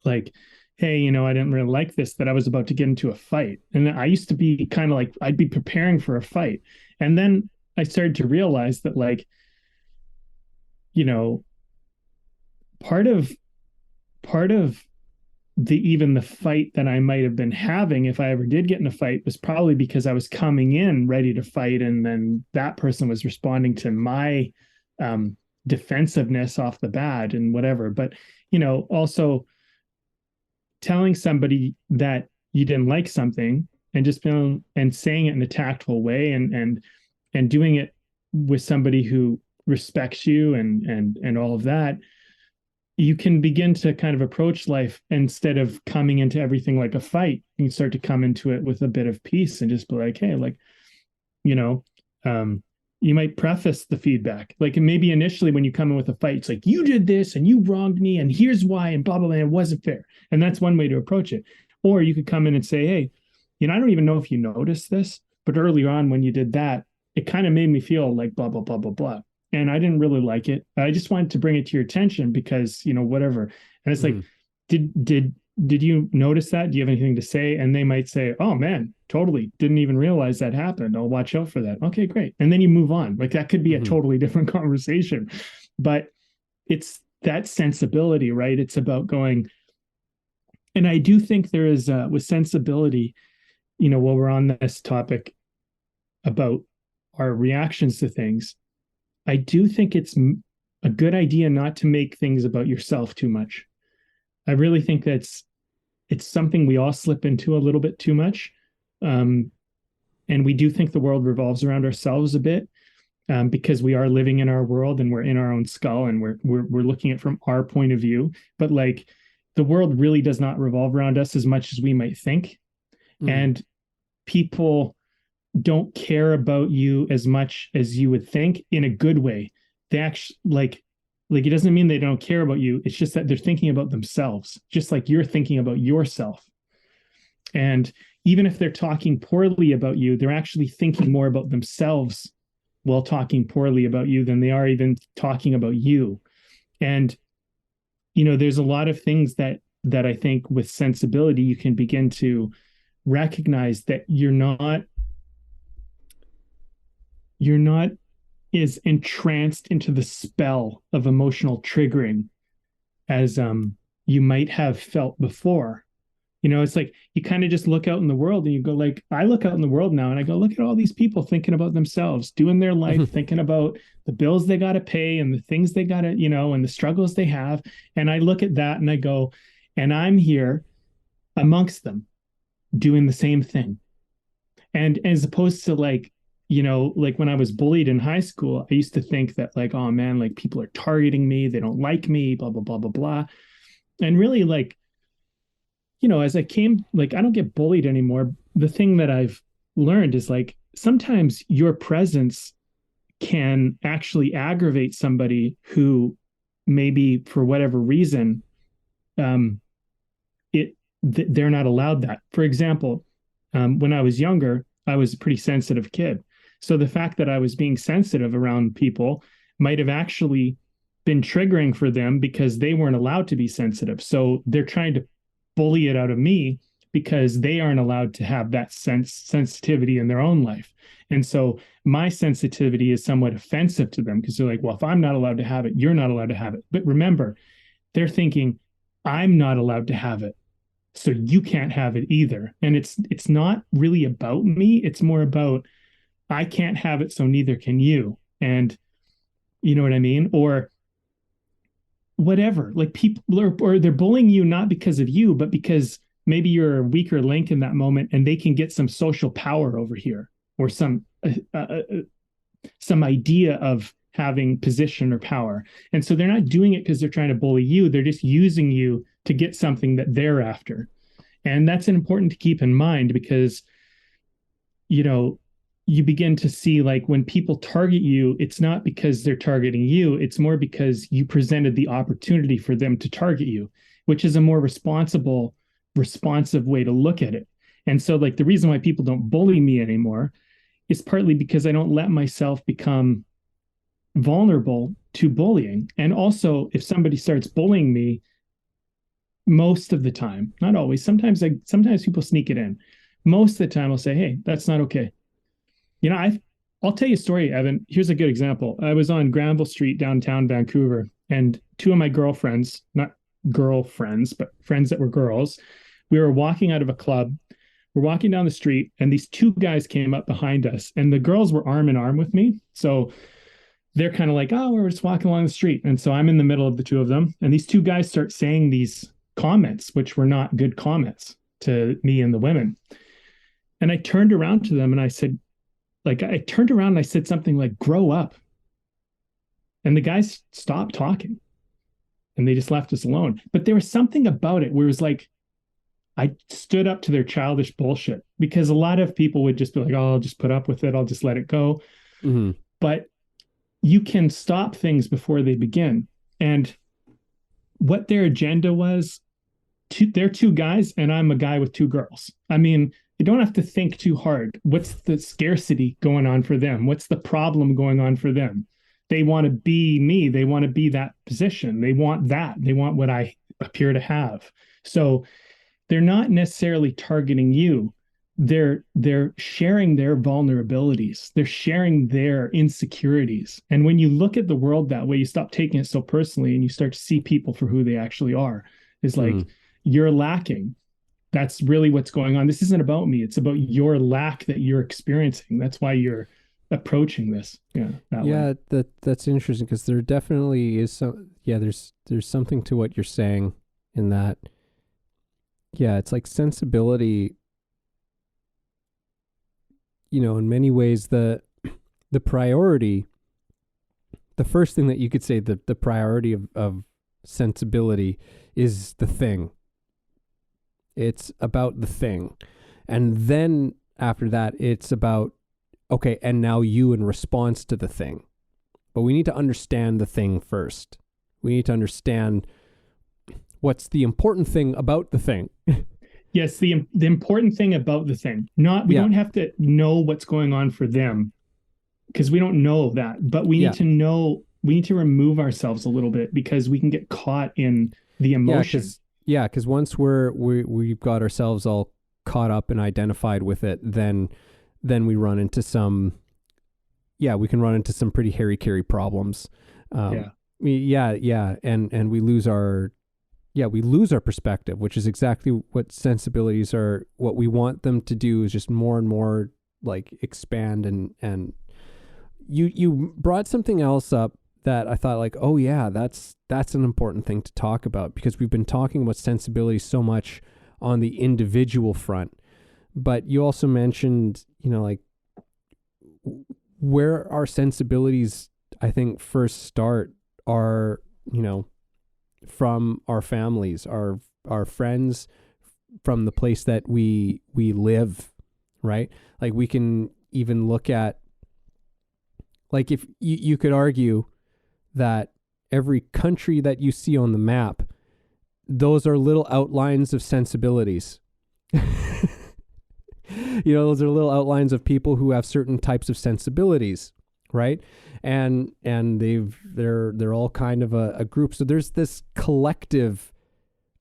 like, hey, I didn't really like this, that I was about to get into a fight. And I used to be kind of like, I'd be preparing for a fight. And then I started to realize that, like, part of the fight that I might have been having, if I ever did get in a fight, was probably because I was coming in ready to fight, and then that person was responding to my defensiveness off the bat and whatever. But, also telling somebody that you didn't like something and just being and saying it in a tactful way, and doing it with somebody who respects you, and all of that, you can begin to kind of approach life instead of coming into everything like a fight. You can start to come into it with a bit of peace and just be like, hey, like, you know, you might preface the feedback. Like maybe initially when you come in with a fight, it's like, you did this and you wronged me and here's why and blah, blah, blah. It wasn't fair. And that's one way to approach it. Or you could come in and say, hey, I don't even know if you noticed this, but earlier on when you did that, it kind of made me feel like blah, blah, blah, blah, blah. And I didn't really like it. I just wanted to bring it to your attention because, whatever. And it's like, did you notice that? Do you have anything to say? And they might say, oh man, totally didn't even realize that happened. I'll watch out for that. Okay, great. And then you move on. Like that could be a totally different conversation, but it's that sensibility, right? It's about going. And I do think there is with sensibility, while we're on this topic about our reactions to things, I do think it's a good idea not to make things about yourself too much. I really think it's something we all slip into a little bit too much. And we do think the world revolves around ourselves a bit, because we are living in our world and we're in our own skull and we're looking at it from our point of view. But like the world really does not revolve around us as much as we might think. And people don't care about you as much as you would think, in a good way. They actually like it doesn't mean they don't care about you. It's just that they're thinking about themselves, just like you're thinking about yourself. And even if they're talking poorly about you, they're actually thinking more about themselves while talking poorly about you than they are even talking about you. And there's a lot of things that I think with sensibility you can begin to recognize that you're not as entranced into the spell of emotional triggering as you might have felt before. It's like you kind of just look out in the world and you go like, I look out in the world now and I go, look at all these people thinking about themselves, doing their life, thinking about the bills they got to pay and the things they got to, and the struggles they have. And I look at that and I go, and I'm here amongst them doing the same thing. And as opposed to like when I was bullied in high school, I used to think that like, oh man, like people are targeting me. They don't like me, blah, blah, blah, blah, blah. And really like, as I came, like, I don't get bullied anymore. The thing that I've learned is like, sometimes your presence can actually aggravate somebody who maybe for whatever reason, they're not allowed that. For example, when I was younger, I was a pretty sensitive kid. So the fact that I was being sensitive around people might have actually been triggering for them because they weren't allowed to be sensitive. So they're trying to bully it out of me because they aren't allowed to have that sensitivity in their own life. And so my sensitivity is somewhat offensive to them because they're like, well, if I'm not allowed to have it, you're not allowed to have it. But remember, they're thinking, I'm not allowed to have it, so you can't have it either. And it's not really about me. It's more about, I can't have it, so neither can you. And you know what I mean? Or whatever, like people or they're bullying you not because of you, but because maybe you're a weaker link in that moment and they can get some social power over here or some idea of having position or power. And so they're not doing it because they're trying to bully you. They're just using you to get something that they're after. And that's important to keep in mind because, you begin to see like when people target you, it's not because they're targeting you. It's more because you presented the opportunity for them to target you, which is a more responsive way to look at it. And so like the reason why people don't bully me anymore is partly because I don't let myself become vulnerable to bullying. And also if somebody starts bullying me, most of the time, not always, sometimes people sneak it in. Most of the time I'll say, hey, that's not okay. I'll tell you a story, Evan. Here's a good example. I was on Granville Street, downtown Vancouver, and two of my girlfriends, not girlfriends, but friends that were girls, we were walking out of a club. We're walking down the street, and these two guys came up behind us, and the girls were arm in arm with me. So they're kind of like, oh, we're just walking along the street. And so I'm in the middle of the two of them, and these two guys start saying these comments, which were not good comments to me and the women. And I turned around to them and I said, like, I turned around and I said something like, grow up. And the guys stopped talking and they just left us alone. But there was something about it where it was like, I stood up to their childish bullshit, because a lot of people would just be like, oh, I'll just put up with it. I'll just let it go. Mm-hmm. But you can stop things before they begin. And what their agenda was, they're two guys and I'm a guy with two girls. I mean, you don't have to think too hard. What's the scarcity going on for them? What's the problem going on for them? They want to be me. They want to be that position. They want that. They want what I appear to have. So they're not necessarily targeting you. They're sharing their vulnerabilities. They're sharing their insecurities. And when you look at the world that way, you stop taking it so personally and you start to see people for who they actually are. It's like, you're lacking. That's really what's going on. This isn't about me. It's about your lack that you're experiencing. That's why you're approaching this. Yeah, that's interesting, because there definitely is some. Yeah, there's something to what you're saying in that. Yeah, it's like sensibility. You know, in many ways, the priority. The first thing that you could say, the priority of sensibility is the thing. It's about the thing. And then after that, it's about, okay, and now you in response to the thing. But we need to understand the thing first. We need to understand what's the important thing about the thing. Yes, the important thing about the thing. We don't have to know what's going on for them, because we don't know that. But we need to know, we need to remove ourselves a little bit, because we can get caught in the emotion. Because once we've got ourselves all caught up and identified with it, then we run into some, we can run into some pretty hairy-carry problems. And we lose our perspective, which is exactly what sensibilities are. What we want them to do is just more and more like expand. And you brought something else up that I thought, like, oh yeah, that's an important thing to talk about, because we've been talking about sensibility so much on the individual front, but you also mentioned, like, where our sensibilities, I think, first start are, from our families, our friends, from the place that we live, right? Like, we can even look at, like, if you could argue that every country that you see on the map, those are little outlines of sensibilities. Those are little outlines of people who have certain types of sensibilities, right? And they're all kind of a group. So there's this collective,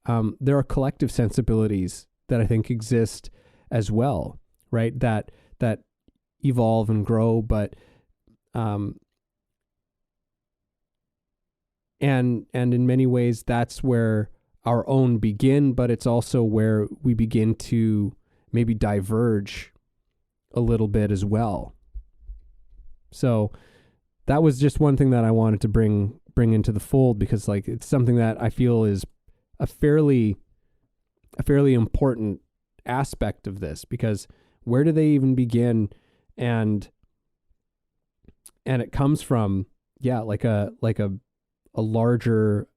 there are collective sensibilities that I think exist as well, right? That evolve and grow, but and in many ways that's where our own begin, but it's also where we begin to maybe diverge a little bit as well. So that was just one thing that I wanted to bring into the fold, because, like, it's something that I feel is a fairly important aspect of this, because where do they even begin? And it comes from, like a larger,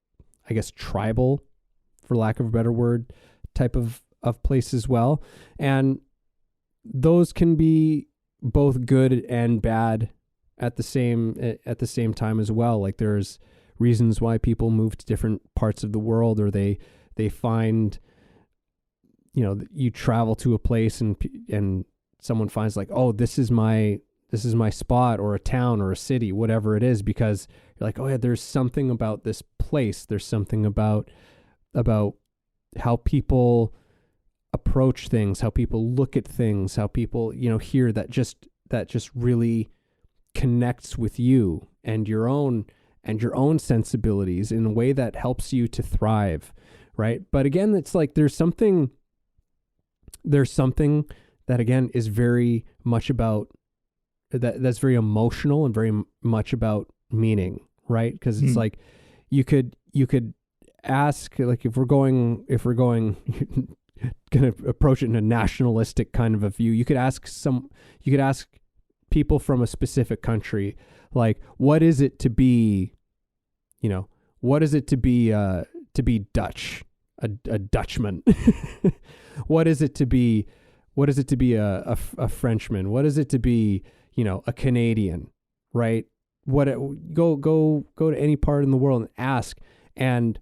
I guess, tribal, for lack of a better word, type of place as well. And those can be both good and bad at the same time as well. Like, there's reasons why people move to different parts of the world, or they find, you travel to a place and someone finds, like, oh, this is my spot, or a town, or a city, whatever it is, because you're like, oh yeah, there's something about this place. There's something about how people approach things, how people look at things, how people, hear that just really connects with you and your own sensibilities in a way that helps you to thrive, right? But again, it's like there's something that, again, is very much about that's very emotional and very much about meaning, right? Because it's like you could ask, like, if we're going going to approach it in a nationalistic kind of a view. You could ask people from a specific country, like, what is it to be, what is it to be Dutch, a Dutchman? What is it to be a Frenchman? What is it to be, a Canadian, right? Go to any part in the world and ask, and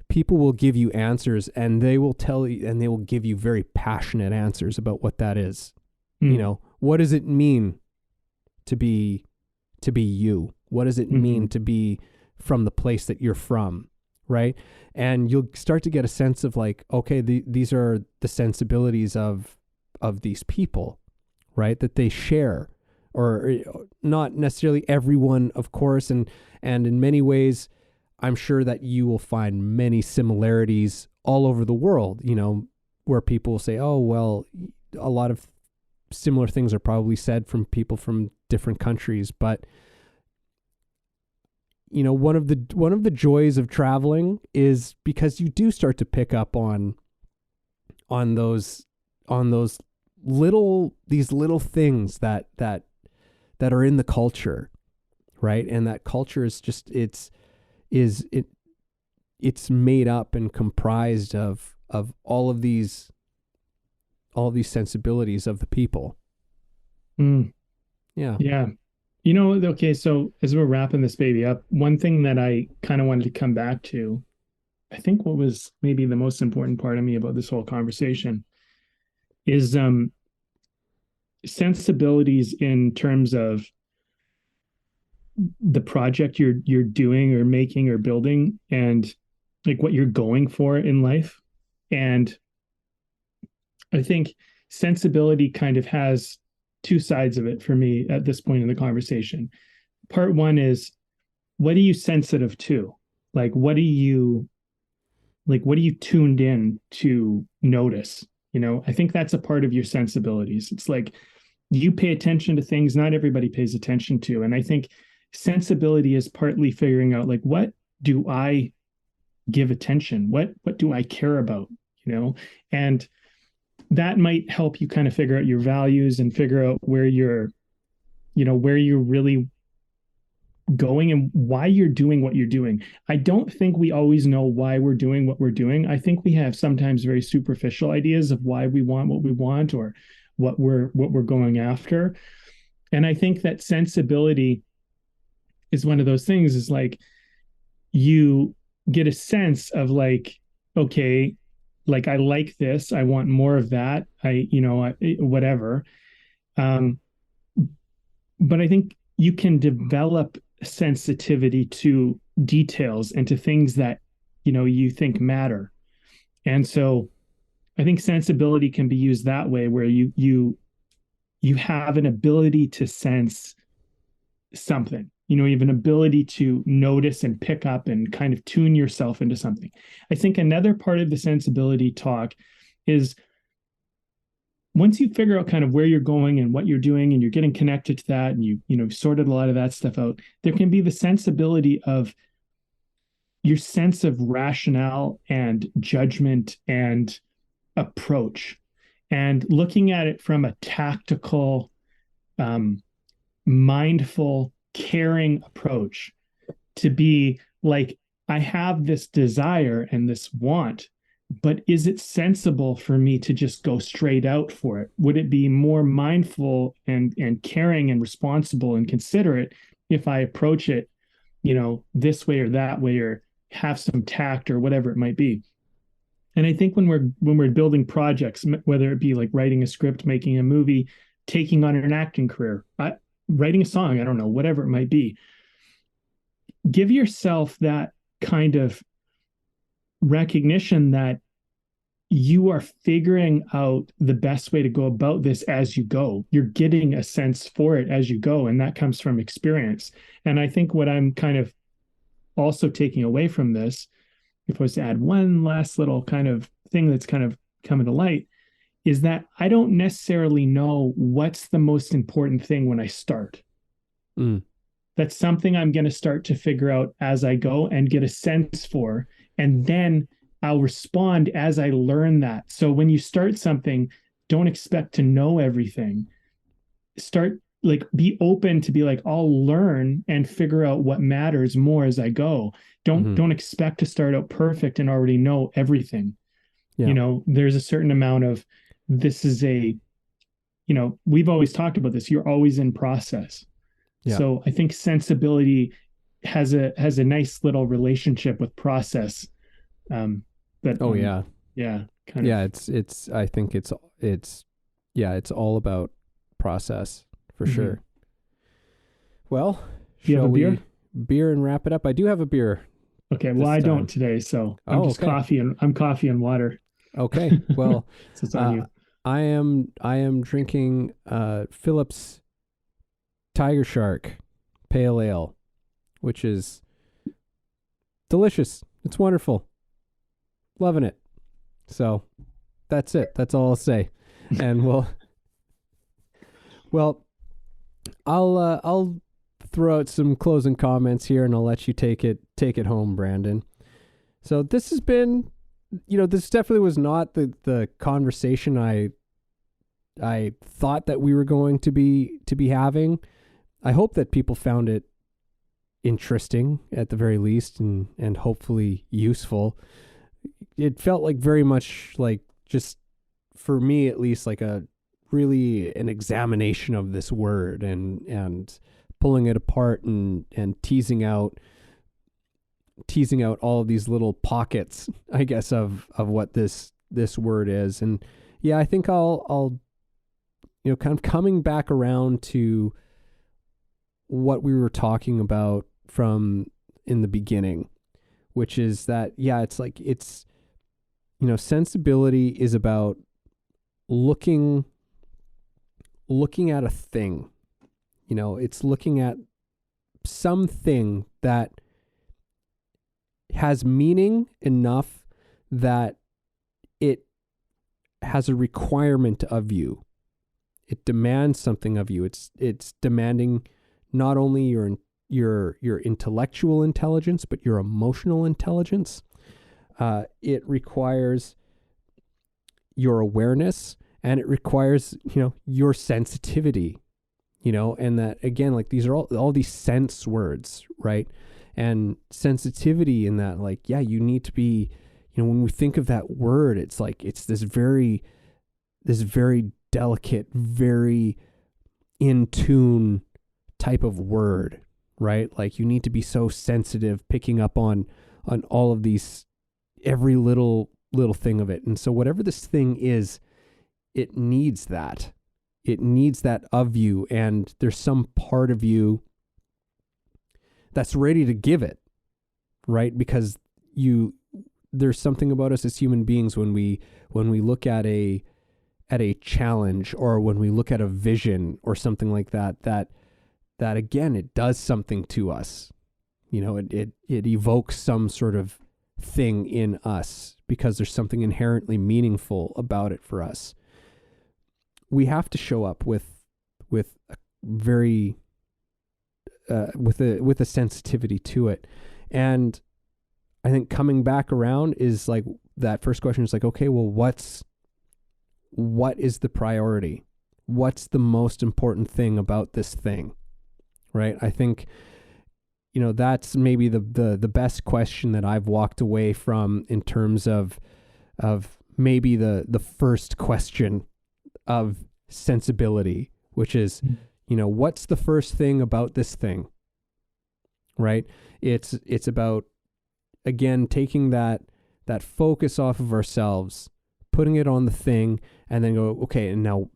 people will give you answers, and they will tell you, and they will give you very passionate answers about what that is. What does it mean to be you? What does it mean to be from the place that you're from? Right. And you'll start to get a sense of like, okay, these are the sensibilities of these people, right? That they share, or not necessarily everyone, of course. And in many ways, I'm sure that you will find many similarities all over the world, where people will say, oh, well, a lot of similar things are probably said from people from different countries. But one of the joys of traveling is because you do start to pick up on those little things that are in the culture, right? And that culture is just it's made up and comprised of all of these sensibilities of the people. Yeah. Yeah. Okay, so as we're wrapping this baby up, one thing that I kind of wanted to come back to, I think what was maybe the most important part of me about this whole conversation is sensibilities in terms of the project you're doing or making or building, and like what you're going for in life. And I think sensibility kind of has two sides of it for me at this point in the conversation. Part one is, what are you sensitive to? Like, what are you tuned in to notice? I think that's a part of your sensibilities. It's like you pay attention to things not everybody pays attention to. And I think sensibility is partly figuring out, like, what do I give attention? What do I care about? And that might help you kind of figure out your values and figure out where you're really going and why you're doing what you're doing. I don't think we always know why we're doing what we're doing. I think we have sometimes very superficial ideas of why we want what we want, or what we're going after. And I think that sensibility is one of those things, is like you get a sense of like, okay, like, I like this, I want more of that, whatever. But I think you can develop sensitivity to details and to things that, you think matter. And so I think sensibility can be used that way, where you have an ability to sense something. You have an ability to notice and pick up and kind of tune yourself into something. I think another part of the sensibility talk is, once you figure out kind of where you're going and what you're doing, and you're getting connected to that, and you've sorted a lot of that stuff out, there can be the sensibility of your sense of rationale and judgment and approach, and looking at it from a tactical, mindful, caring approach, to be like, I have this desire and this want, but is it sensible for me to just go straight out for it? Would it be more mindful and caring and responsible and considerate if I approach it, this way or that way, or have some tact or whatever it might be? And I think when we're building projects, whether it be like writing a script, making a movie, taking on an acting career, writing a song, I don't know, whatever it might be, give yourself that kind of recognition that you are figuring out the best way to go about this as you go. You're getting a sense for it as you go, and that comes from experience. And I think what I'm kind of also taking away from this, if I was to add one last little kind of thing that's kind of coming to light, is that I don't necessarily know what's the most important thing when I start. That's something I'm going to start to figure out as I go and get a sense for. And then I'll respond as I learn that. So when you start something, don't expect to know everything. Start, like, be open to be like, I'll learn and figure out what matters more as I go. Don't expect to start out perfect and already know everything. Yeah. You know, there's a certain amount of, this is a, you know, we've always talked about this. You're always in process. Yeah. So I think sensibility has a nice little relationship with process. That Yeah. kind Yeah. of. It's, I think it's all about process for sure. Well, Do you have shall a we beer? beer and wrap it up? I do have a beer. Okay, well, I this don't time. today, so I'm Oh, just okay. I'm coffee and water. Okay. Well, So it's on you. I am drinking Phillips Tiger Shark Pale Ale, which is delicious. It's wonderful. Loving it. So that's it. That's all I'll say. And I'll throw out some closing comments here, and I'll let you take it home, Brandon. So this has been, this definitely was not the conversation I thought that we were going to be having. I hope that people found it interesting at the very least, and hopefully useful. It felt like very much like, just for me at least, like an examination of this word, and pulling it apart and teasing out all of these little pockets, I guess, of what this word is. And yeah, I think I'll kind of coming back around to what we were talking about from in the beginning, which is that, yeah, it's like, sensibility is about looking at a thing. It's looking at something that has meaning enough that it has a requirement of you. It demands something of you. It's demanding not only your intellectual intelligence, but your emotional intelligence. It requires your awareness, and it requires, your sensitivity, and that, again, like, these are all these sense words, right? And sensitivity in that, like, yeah, you need to be, when we think of that word, it's like, it's this very delicate, very in tune type of word, right? Like, you need to be so sensitive, picking up on all of these, every little thing of it. And so whatever this thing is, it needs that of you. And there's some part of you that's ready to give it, right? Because there's something about us as human beings when we look at a challenge, or when we look at a vision or something like that again, it does something to us. It evokes some sort of thing in us, because there's something inherently meaningful about it for us. We have to show up with a very with a sensitivity to it. And I think coming back around is like, that first question is like, okay, well, what is the priority? What's the most important thing about this thing? Right? I think, that's maybe the best question that I've walked away from, in terms of maybe the first question of sensibility, which is, what's the first thing about this thing? Right? It's about, again, taking that focus off of ourselves, putting it on the thing, and then go, okay, and now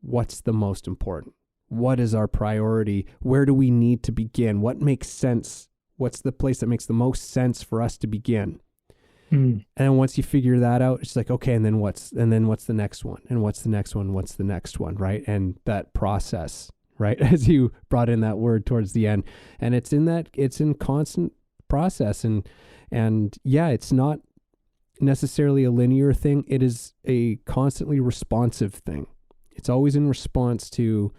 what's the most important? What is our priority? Where do we need to begin? What makes sense? What's the place that makes the most sense for us to begin? And then once you figure that out, it's like, okay, and then what's the next one? And what's the next one? What's the next one? Right? And that process, right? As you brought in that word towards the end, and it's in constant process, and yeah, it's not necessarily a linear thing. It is a constantly responsive thing. It's always in response to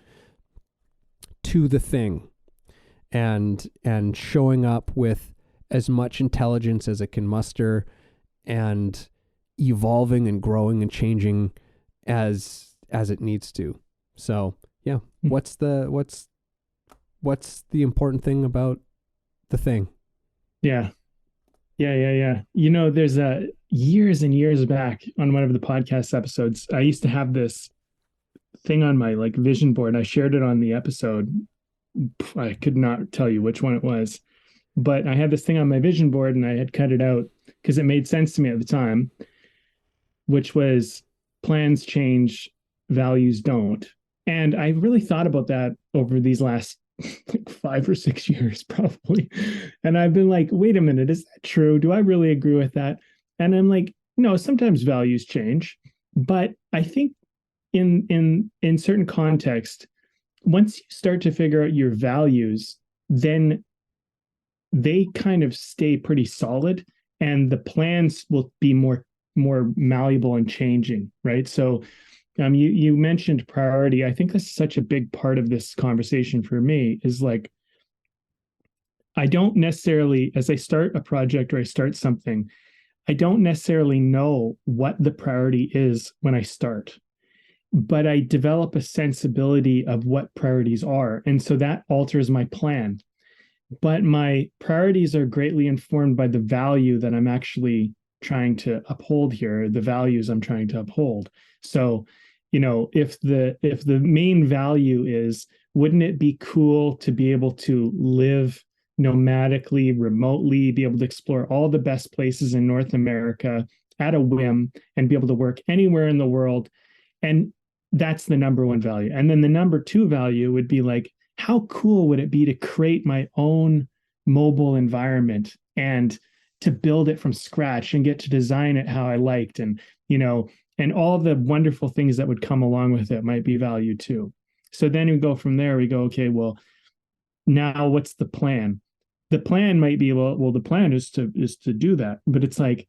the thing, and showing up with as much intelligence as it can muster and evolving and growing and changing as it needs to. So yeah, what's the important thing about the thing? Yeah. You know, there's years and years back on one of the podcast episodes, I used to have this thing on my like vision board. I shared it on the episode. I could not tell you which one it was, but I had this thing on my vision board and I had cut it out because it made sense to me at the time, which was plans change, values don't. And I really thought about that over these last like 5 or 6 years, probably. And I've been like, wait a minute, is that true? Do I really agree with that? And I'm like, no, sometimes values change. But I think in certain context, once you start to figure out your values, then they kind of stay pretty solid and the plans will be more malleable and changing, right? So you mentioned priority. I think this is such a big part of this conversation for me is like, I don't necessarily, as I start a project or I start something, I don't necessarily know what the priority is when I start, but I develop a sensibility of what priorities are. And so that alters my plan. But my priorities are greatly informed by the value that I'm actually trying to uphold here, the values I'm trying to uphold. So, you know, if the main value is, wouldn't it be cool to be able to live nomadically, remotely, be able to explore all the best places in North America at a whim and be able to work anywhere in the world? And that's the number one value. And then the number two value would be like, how cool would it be to create my own mobile environment and to build it from scratch and get to design it how I liked, and, you know, and all the wonderful things that would come along with it might be value too. So then we go from there, we go, okay, well, now what's the plan? The plan might be, well, the plan is to do that. But it's like,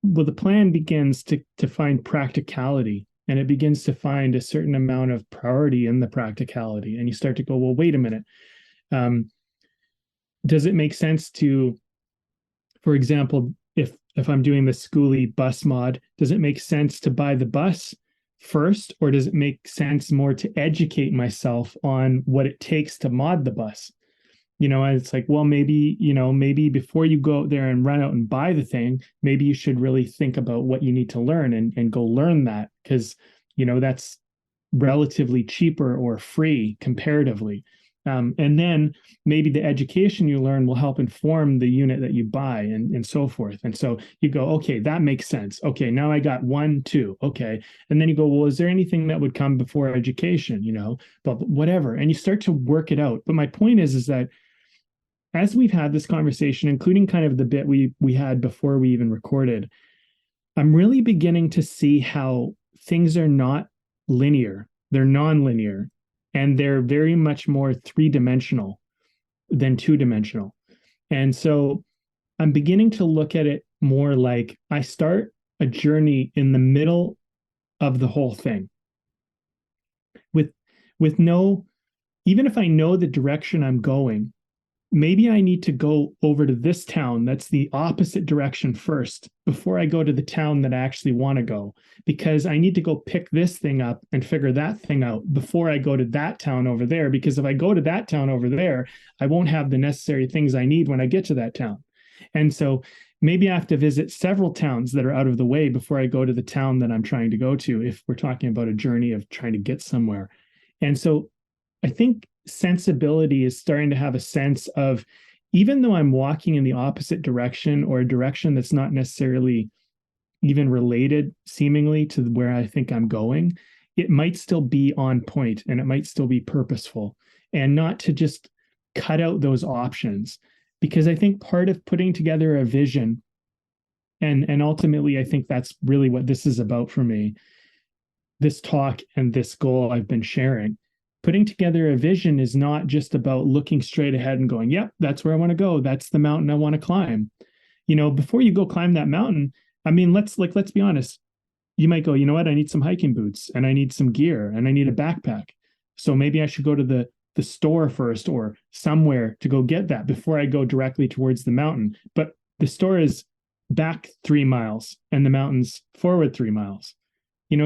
well, the plan begins to find practicality, and it begins to find a certain amount of priority in the practicality. And you start to go, well, wait a minute. Does it make sense to, for example, if I'm doing the schoolie bus mod, does it make sense to buy the bus first, or does it make sense more to educate myself on what it takes to mod the bus? You know, and it's like, well, maybe, you know, maybe before you go there and run out and buy the thing, maybe you should really think about what you need to learn and go learn that, because, you know, that's relatively cheaper or free comparatively. And then maybe the education you learn will help inform the unit that you buy, and so forth. And so you go, okay, that makes sense. Okay, now I got 1, 2. Okay. And then you go, well, is there anything that would come before education, you know, but whatever. And you start to work it out. But my point is that as we've had this conversation, including kind of the bit we had before we even recorded, I'm really beginning to see how things are not linear. They're non-linear, and they're very much more three-dimensional than two-dimensional. And so I'm beginning to look at it more like I start a journey in the middle of the whole thing with no, even if I know the direction I'm going, maybe I need to go over to this town that's the opposite direction first before I go to the town that I actually want to go, because I need to go pick this thing up and figure that thing out before I go to that town over there. Because if I go to that town over there, I won't have the necessary things I need when I get to that town. And so maybe I have to visit several towns that are out of the way before I go to the town that I'm trying to go to, if we're talking about a journey of trying to get somewhere. And so I think sensibility is starting to have a sense of, even though I'm walking in the opposite direction, or a direction that's not necessarily even related seemingly to where I think I'm going, it might still be on point and it might still be purposeful, and not to just cut out those options. Because I think part of putting together a vision, and ultimately I think that's really what this is about for me, this talk and this goal I've been sharing. Putting together a vision is not just about looking straight ahead and going, yep, that's where I want to go. That's the mountain I want to climb. You know, before you go climb that mountain, I mean, let's be honest. You might go, you know what? I need some hiking boots, and I need some gear, and I need a backpack. So maybe I should go to the the store first or somewhere to go get that before I go directly towards the mountain. But the store is back 3 miles and the mountain's forward 3 miles.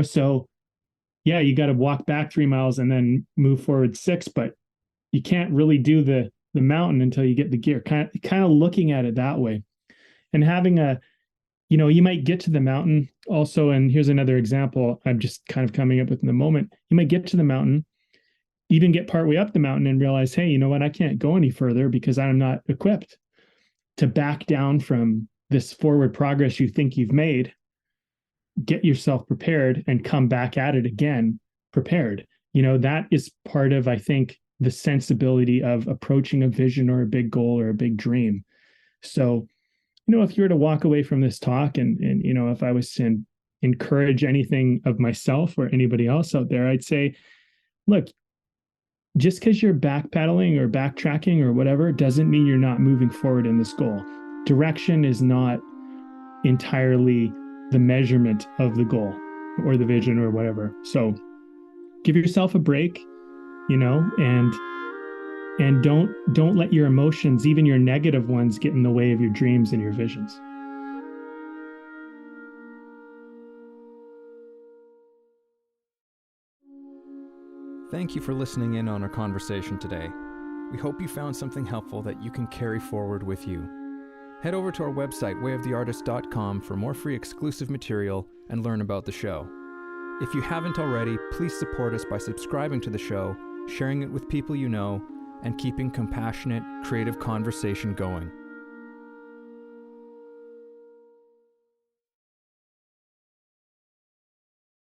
So yeah, you got to walk back 3 miles and then move forward 6, but you can't really do the mountain until you get the gear. Kind of looking at it that way, and having you might get to the mountain also. And here's another example I'm just kind of coming up with in the moment. You might get to the mountain, even get partway up the mountain and realize, hey, you know what? I can't go any further because I'm not equipped to back down from this forward progress you think you've made. Get yourself prepared and come back at it again, prepared. That is part of, I think, the sensibility of approaching a vision or a big goal or a big dream. So, if you were to walk away from this talk and if I was to encourage anything of myself or anybody else out there, I'd say, look, just because you're backpedaling or backtracking or whatever doesn't mean you're not moving forward in this goal. Direction is not entirely the measurement of the goal or the vision or whatever. So give yourself a break, and don't let your emotions, even your negative ones, get in the way of your dreams and your visions. Thank you for listening in on our conversation today. We hope you found something helpful that you can carry forward with you. Head over to our website, wayoftheartist.com, for more free exclusive material and learn about the show. If you haven't already, please support us by subscribing to the show, sharing it with people you know, and keeping compassionate, creative conversation going.